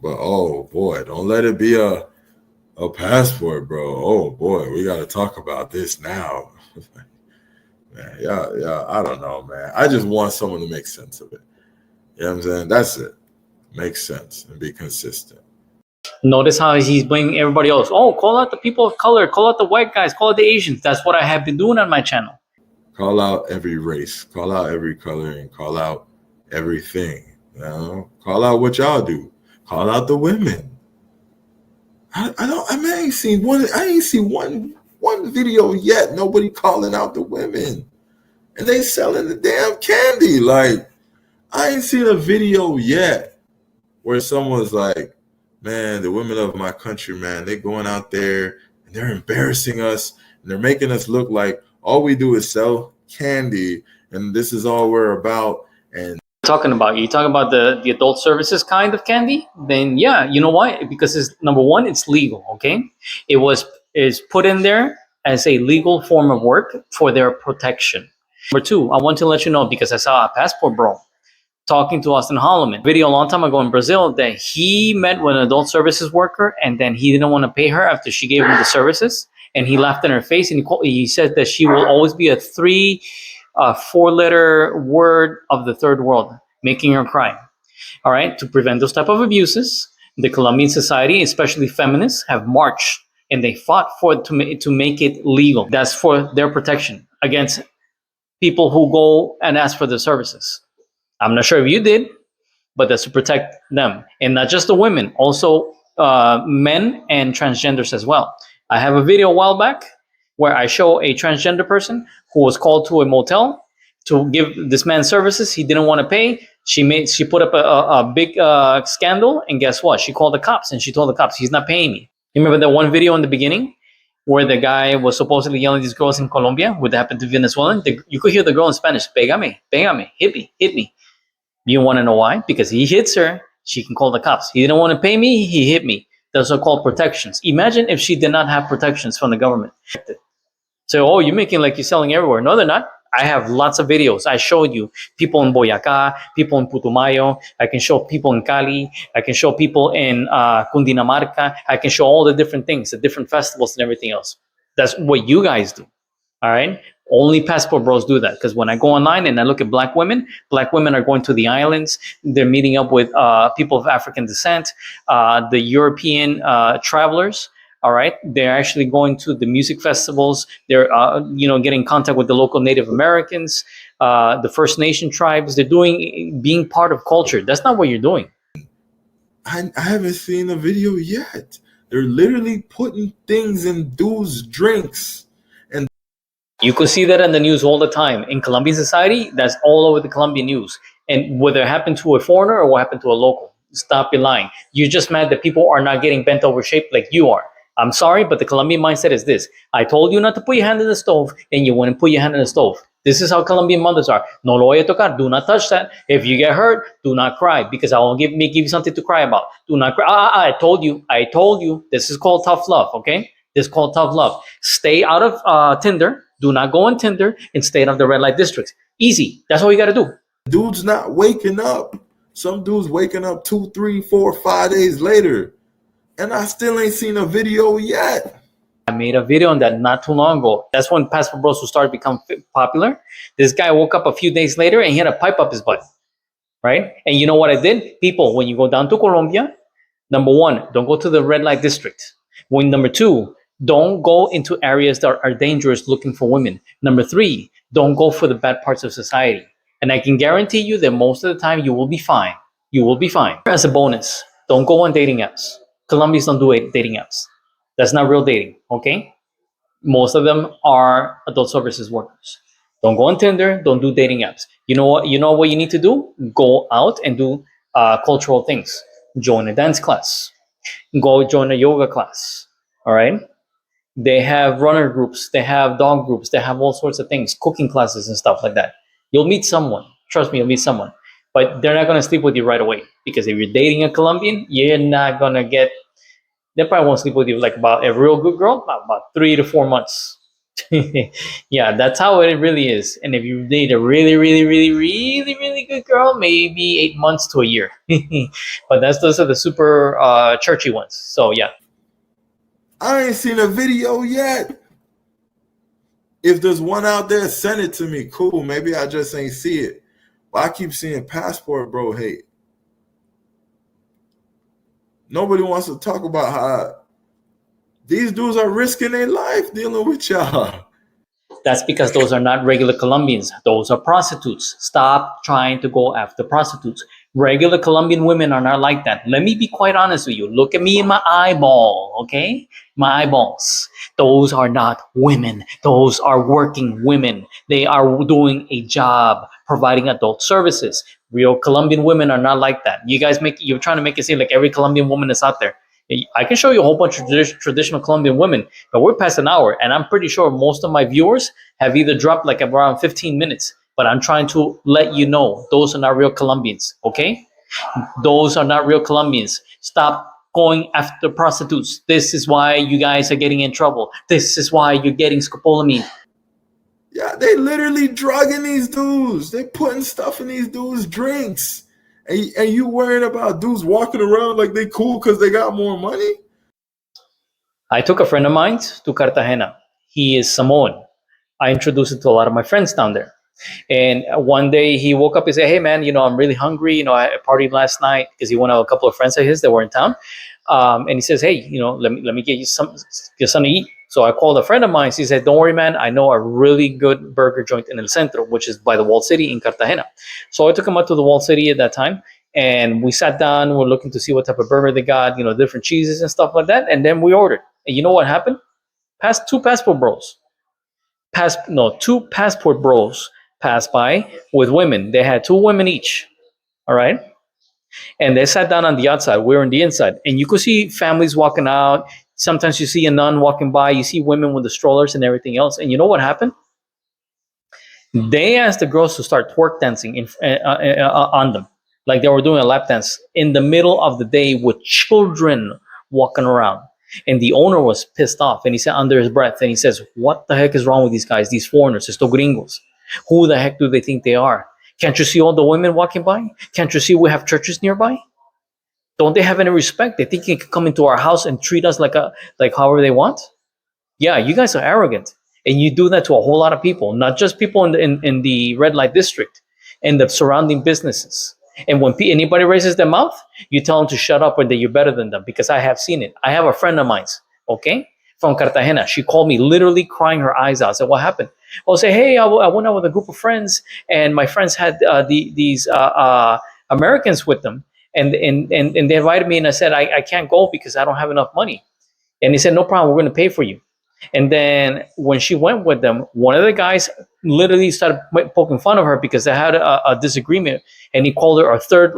But oh boy, don't let it be a passport, bro. Oh boy, we got to talk about this now. Man, yeah, I don't know, man. I just want someone to make sense of it. You know what I'm saying? That's it. Make sense and be consistent. Notice how he's bringing everybody else. Oh, call out the people of color. Call out the white guys. Call out the Asians. That's what I have been doing on my channel. Call out every race. Call out every color and call out everything. You know? Call out what y'all do. Call out the women. I ain't seen one video yet. Nobody calling out the women. And they selling the damn candy. Like, I ain't seen a video yet where someone's like, man, the women of my country, man, they're going out there and they're embarrassing us and they're making us look like all we do is sell candy and this is all we're about. And you talking about the adult services kind of candy? Then yeah, you know why? Because it's number one, it's legal. Okay, is put in there as a legal form of work for their protection. Number two, I want to let you know because I saw a passport bro talking to Austin Holloman video a long time ago in Brazil that he met with an adult services worker and then he didn't want to pay her after she gave him the services and he laughed in her face and he said that she will always be a 4-letter word of the third world, making her cry. All right, to prevent those type of abuses, the Colombian society, especially feminists, have marched and they fought to make it legal. That's for their protection against people who go and ask for the services. I'm not sure if you did, but that's to protect them. And not just the women, also men and transgenders as well. I have a video a while back where I show a transgender person who was called to a motel to give this man services. He didn't want to pay. She put up a big scandal, and guess what? She called the cops, and she told the cops, he's not paying me. You remember that one video in the beginning where the guy was supposedly yelling at these girls in Colombia, would happen to Venezuelan? You could hear the girl in Spanish, pégame, pégame, hit me, hit me. You want to know why? Because he hits her, she can call the cops. He didn't want to pay me, he hit me. Those are called protections. Imagine if she did not have protections from the government. So, oh, you're making like you're selling everywhere. No, they're not. I have lots of videos. I showed you people in Boyacá, people in Putumayo. I can show people in Cali. I can show people in Cundinamarca. I can show all the different things, the different festivals and everything else. That's what you guys do. All right. Only passport bros do that, because when I go online and I look at black women are going to the islands. They're meeting up with people of African descent, the European travelers. All right, they're actually going to the music festivals. They're getting in contact with the local Native Americans, the First Nation tribes. They're being part of culture. That's not what you're doing. I haven't seen a video yet. They're literally putting things in dudes' drinks. And you could see that in the news all the time. In Colombian society, that's all over the Colombian news. And whether it happened to a foreigner or what happened to a local, stop your lying. You're just mad that people are not getting bent over shape like you are. I'm sorry, but the Colombian mindset is this. I told you not to put your hand in the stove, and you wouldn't put your hand in the stove. This is how Colombian mothers are. No lo voy a tocar. Do not touch that. If you get hurt, do not cry, because I will give you something to cry about. Do not cry. I told you. I told you. This is called tough love, okay? This is called tough love. Stay out of Tinder. Do not go on Tinder, and stay out of the red light districts. Easy. That's all you got to do. Dudes not waking up. Some dudes waking up 2, 3, 4, 5 days later. And I still ain't seen a video yet. I made a video on that not too long ago. That's when Passport Bros started to become popular. This guy woke up a few days later and he had a pipe up his butt, right? And you know what I did? People, when you go down to Colombia, number one, don't go to the red light district. Number two, don't go into areas that are dangerous looking for women. Number three, don't go for the bad parts of society. And I can guarantee you that most of the time you will be fine. You will be fine. As a bonus, don't go on dating apps. Colombians don't do dating apps. That's not real dating, okay? Most of them are adult services workers. Don't go on Tinder. Don't do dating apps. You know what? You know what you need to do? Go out and do cultural things. Join a dance class. Go join a yoga class. All right. They have runner groups. They have dog groups. They have all sorts of things, cooking classes and stuff like that. You'll meet someone. Trust me, you'll meet someone. But they're not going to sleep with you right away, because if you're dating a Colombian, you're not going to get. They probably won't sleep with you like about a real good girl, about 3 to 4 months. Yeah, that's how it really is. And if you date a really, really, really, really, really good girl, maybe 8 months to a year. But those are the super churchy ones. So yeah. I ain't seen a video yet. If there's one out there, send it to me. Cool. Maybe I just ain't see it. But I keep seeing passport bro hate. Nobody wants to talk about how these dudes are risking their life dealing with y'all. That's because those are not regular Colombians. Those are prostitutes. Stop trying to go after prostitutes. Regular Colombian women are not like that. Let me be quite honest with you. Look at me in my eyeball, okay? My eyeballs. Those are not women. Those are working women. They are doing a job providing adult services. Real Colombian women are not like that. You're trying to make it seem like every Colombian woman is out there. I can show you a whole bunch of traditional Colombian women, but we're past an hour, and I'm pretty sure most of my viewers have either dropped like around 15 minutes. But I'm trying to let you know those are not real Colombians, okay? Those are not real Colombians. Stop going after prostitutes. This is why you guys are getting in trouble. This is why you're getting scopolamine. Yeah, they literally drugging these dudes. They putting stuff in these dudes' drinks. And you worrying about dudes walking around like they cool because they got more money? I took a friend of mine to Cartagena. He is Samoan. I introduced him to a lot of my friends down there. And one day he woke up and said, hey, man, I'm really hungry. I partied last night, because he went out with a couple of friends of his that were in town. And he says, hey, let me get you something to eat. So I called a friend of mine. He said, don't worry, man. I know a really good burger joint in El Centro, which is by the Walled City in Cartagena. So I took him out to the Walled City at that time. and we sat down. We're looking to see what type of burger they got, different cheeses and stuff like that. And then we ordered. And you know what happened? Two passport bros. Two passport bros passed by with women. They had two women each. All right. And they sat down on the outside. We were on the inside. And you could see families walking out. Sometimes you see a nun walking by. You see women with the strollers and everything else. And you know what happened? They asked the girls to start twerk dancing on them, like they were doing a lap dance in the middle of the day with children walking around. And the owner was pissed off, and he said under his breath, and he says, "What the heck is wrong with these guys? These foreigners, estos gringos? Who the heck do they think they are? Can't you see all the women walking by? Can't you see we have churches nearby? Don't they have any respect? They think they can come into our house and treat us like however they want? Yeah, you guys are arrogant, and you do that to a whole lot of people, not just people in the red light district and the surrounding businesses. And when anybody raises their mouth, you tell them to shut up or that you're better than them, because I have seen it. I have a friend of mine, okay, from Cartagena. She called me literally crying her eyes out. I said, "What happened?" I'll say, "Hey, I went out with a group of friends, and my friends had these Americans with them, and they invited me, and I said I can't go because I don't have enough money." And he said, "No problem, we're going to pay for you." And then when she went with them, one of the guys literally started poking fun of her because they had a disagreement, and he called her a third.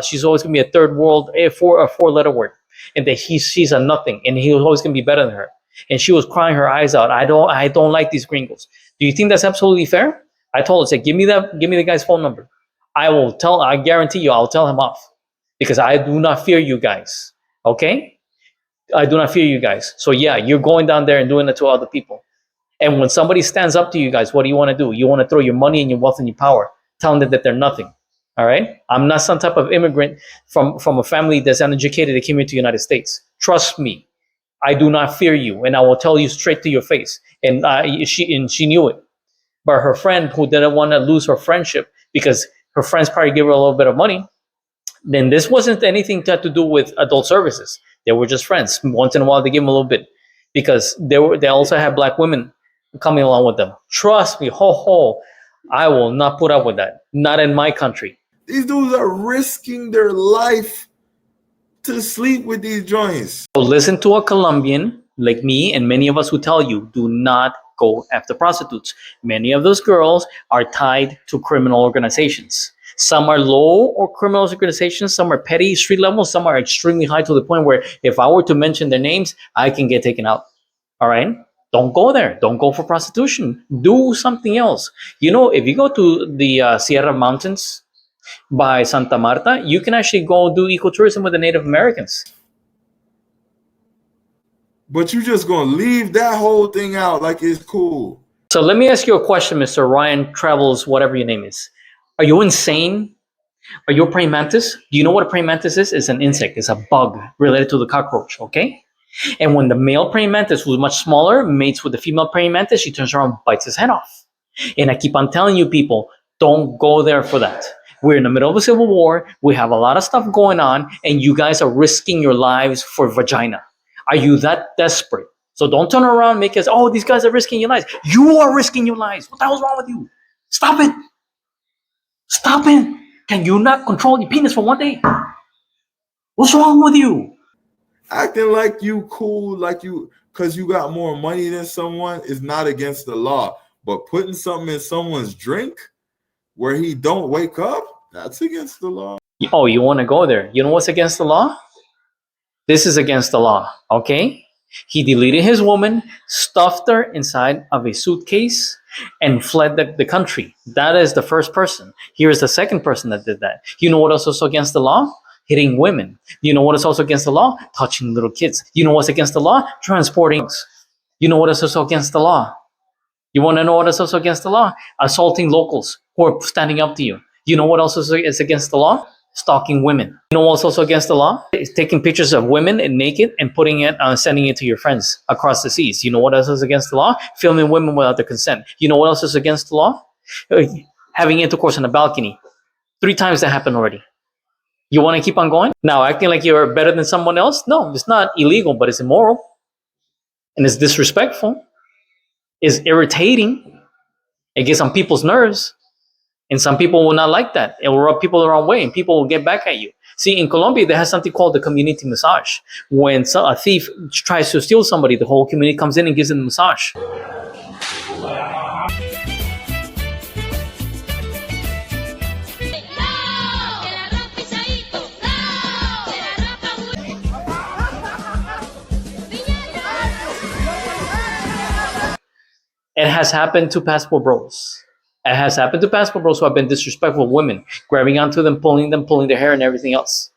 She's always going to be a third world, a four-letter word, and that she's a nothing, and he was always going to be better than her. And she was crying her eyes out. I don't like these gringos. Do you think that's absolutely fair? I told her, say, give me the guy's phone number. I guarantee you, I'll tell him off, because I do not fear you guys. Okay. I do not fear you guys. So yeah, you're going down there and doing it to other people. And when somebody stands up to you guys, what do you want to do? You want to throw your money and your wealth and your power, telling them that they're nothing. All right? I'm not some type of immigrant from a family that's uneducated that came here to the United States. Trust me, I do not fear you, and I will tell you straight to your face. And she knew it. But her friend, who didn't want to lose her friendship because her friends probably gave her a little bit of money, then this wasn't anything to have to do with adult services. They were just friends. Once in a while, they gave them a little bit, because they also had black women coming along with them. Trust me, I will not put up with that. Not in my country. These dudes are risking their life to sleep with these joints. So listen to a Colombian like me and many of us who tell you, do not go after prostitutes. Many of those girls are tied to criminal organizations. Some are low or criminal organizations, some are petty street level, some are extremely high to the point where if I were to mention their names, I can get taken out. All right? Don't go there. Don't go for prostitution. Do something else. If you go to the Sierra Mountains by Santa Marta, you can actually go do ecotourism with the Native Americans. But you just going to leave that whole thing out like it's cool. So let me ask you a question, Mr. Ryan Travels, whatever your name is. Are you insane? Are you a praying mantis? Do you know what a praying mantis is? It's an insect. It's a bug related to the cockroach, okay? And when the male praying mantis, who's much smaller, mates with the female praying mantis, she turns around and bites his head off. And I keep on telling you people, don't go there for that. We're in the middle of a civil war. We have a lot of stuff going on, and you guys are risking your lives for vagina. Are you that desperate? So don't turn around and make us, oh, these guys are risking your lives. You are risking your lives. What the hell's wrong with you? Stop it. Stop it. Can you not control your penis for one day? What's wrong with you? Acting like you cool, like you, because you got more money than someone is not against the law. But putting something in someone's drink where he don't wake up, that's against the law. Oh, you want to go there? You know what's against the law? This is against the law, okay? He deleted his woman, stuffed her inside of a suitcase, and fled the country. That is the first person. Here is the second person that did that. You know what else is also against the law? Hitting women. You know what is also against the law? Touching little kids. You know what's against the law? Transporting. You know what is also against the law? You want to know what is also against the law? Assaulting locals who are standing up to you. You know what else is against the law? Stalking women. You know what's also against the law? It's taking pictures of women and naked and putting it, sending it to your friends across the seas. You know what else is against the law? Filming women without their consent. You know what else is against the law? Having intercourse on a balcony. 3 times that happened already. You want to keep on going? Now, acting like you're better than someone else? No, it's not illegal, but it's immoral. And it's disrespectful. It's irritating. It gets on people's nerves. And some people will not like that. It will rub people the wrong way, and people will get back at you. See, in Colombia, they have something called the community massage. When a thief tries to steal somebody, the whole community comes in and gives them a massage. It has happened to passport bros. It has happened to passport bros who have been disrespectful of women, grabbing onto them, pulling their hair, and everything else.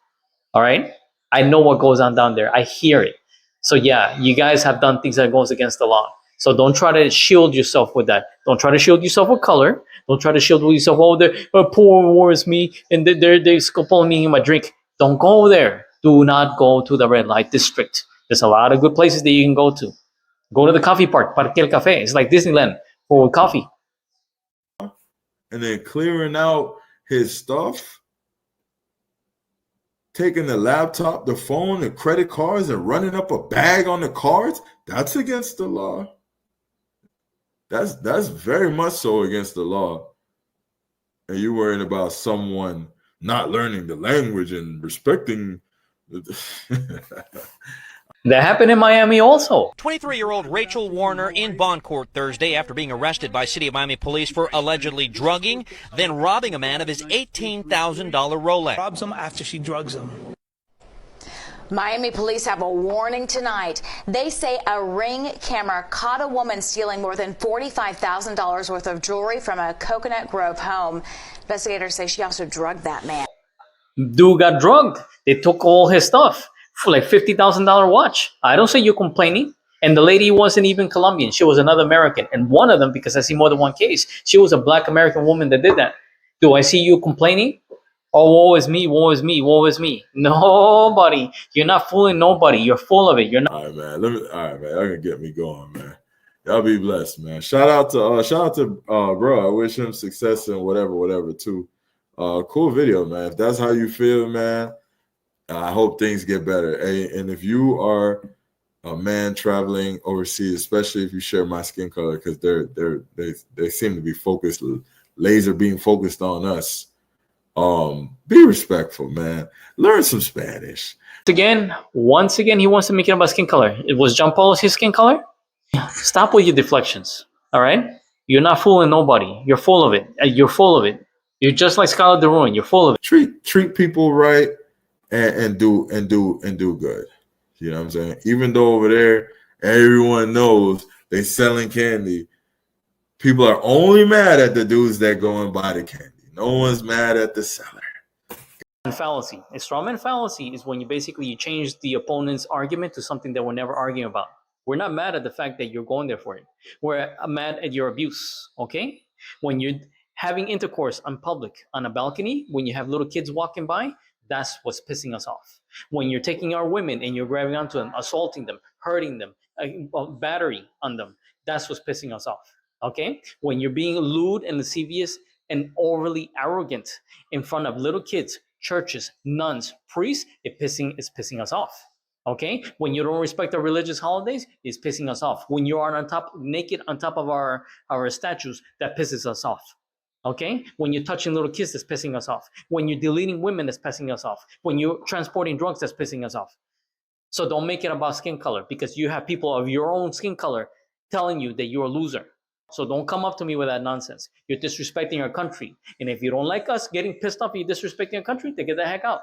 All right? I know what goes on down there. I hear it. So yeah, you guys have done things that goes against the law. So don't try to shield yourself with that. Don't try to shield yourself with color. Don't try to shield yourself. Oh, the poor war is me, and they're pulling me in my drink. Don't go there. Do not go to the red light district. There's a lot of good places that you can go to. Go to the coffee park, Parque El Café. It's like Disneyland for coffee. And then clearing out his stuff, taking the laptop, the phone, the credit cards, and running up a bag on the cards, that's against the law. That's very much so against the law. And you're worrying about someone not learning the language and respecting That happened in Miami also. 23-year-old Rachel Warner in bond court Thursday after being arrested by City of Miami police for allegedly drugging, then robbing a man of his $18,000 Rolex. Robs him after she drugs him. Miami police have a warning tonight. They say a Ring camera caught a woman stealing more than $45,000 worth of jewelry from a Coconut Grove home. Investigators say she also drugged that man. Dude got drugged. They took all his stuff for like $50,000 watch. I don't say you're complaining. And the lady wasn't even Colombian. She was another American. And one of them, because I see more than one case, she was a black American woman that did that. Do I see you complaining? Oh, woe is me, woe is me, woe is me. Nobody. You're not fooling nobody. You're full of it. You're not. All right, man. All right, man. Y'all gonna get me going, man. Y'all be blessed, man. Shout out to bro. I wish him success and whatever too. Cool video, man. If that's how you feel, man, I hope things get better. And if you are a man traveling overseas, especially if you share my skin color, because they seem to be focused, laser beam focused on us. Be respectful, man. Learn some Spanish. Once again, he wants to make it about skin color. It was John Paul's his skin color. Stop with your deflections. All right, you're not fooling nobody. You're full of it. You're full of it. You're just like Scarlett de Ruin. You're full of it. Treat people right and do good. You know what I'm saying? Even though over there everyone knows they selling candy, people are only mad at the dudes that go and buy the candy. No one's mad at the seller. Fallacy. A strawman fallacy is when you change the opponent's argument to something that we're never arguing about. We're not mad at the fact that you're going there for it. We're mad at your abuse. Okay? When you're having intercourse on public, on a balcony, when you have little kids walking by, that's what's pissing us off. When you're taking our women and you're grabbing onto them, assaulting them, hurting them, battery on them, that's what's pissing us off. Okay? When you're being lewd and lascivious and overly arrogant in front of little kids, churches, nuns, priests, it's pissing us off. Okay? When you don't respect our religious holidays, it's pissing us off. When you are naked on top of our statues, that pisses us off. Okay? When you're touching little kids, that's pissing us off. When you're deleting women, that's pissing us off. When you're transporting drugs, that's pissing us off. So don't make it about skin color, because you have people of your own skin color telling you that you're a loser. So don't come up to me with that nonsense. You're disrespecting our country. And if you don't like us getting pissed off, you're disrespecting our country, then get the heck out.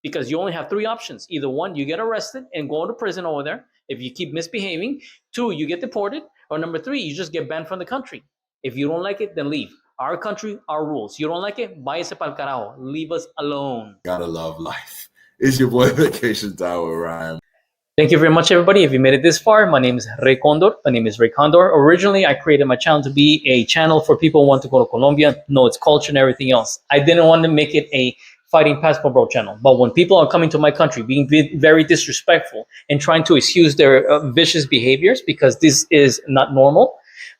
Because you only have three options. Either one, you get arrested and go to prison over there if you keep misbehaving. Two, you get deported. Or number three, you just get banned from the country. If you don't like it, then leave. Our country, our rules. You don't like it? Váyase pa'l carajo. Leave us alone. Gotta love life. It's your boy Vacation Time with Ryan. Thank you very much, everybody. If you made it this far, my name is Ray Condor. My name is Ray Condor. Originally, I created my channel to be a channel for people who want to go to Colombia, know its culture and everything else. I didn't want to make it a fighting passport bro channel. But when people are coming to my country, being very disrespectful and trying to excuse their vicious behaviors, because this is not normal,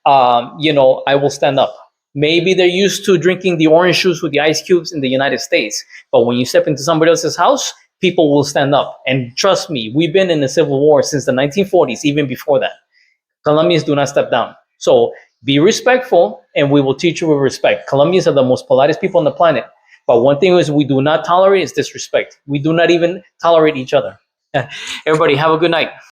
I will stand up. Maybe they're used to drinking the orange juice with the ice cubes in the United States. But when you step into somebody else's house, people will stand up. And trust me, we've been in the Civil War since the 1940s, even before that. Colombians do not step down. So Be respectful, and we will teach you with respect. Colombians are the most politest people on the planet. But one thing is we do not tolerate is disrespect. We do not even tolerate each other. Everybody, have a good night.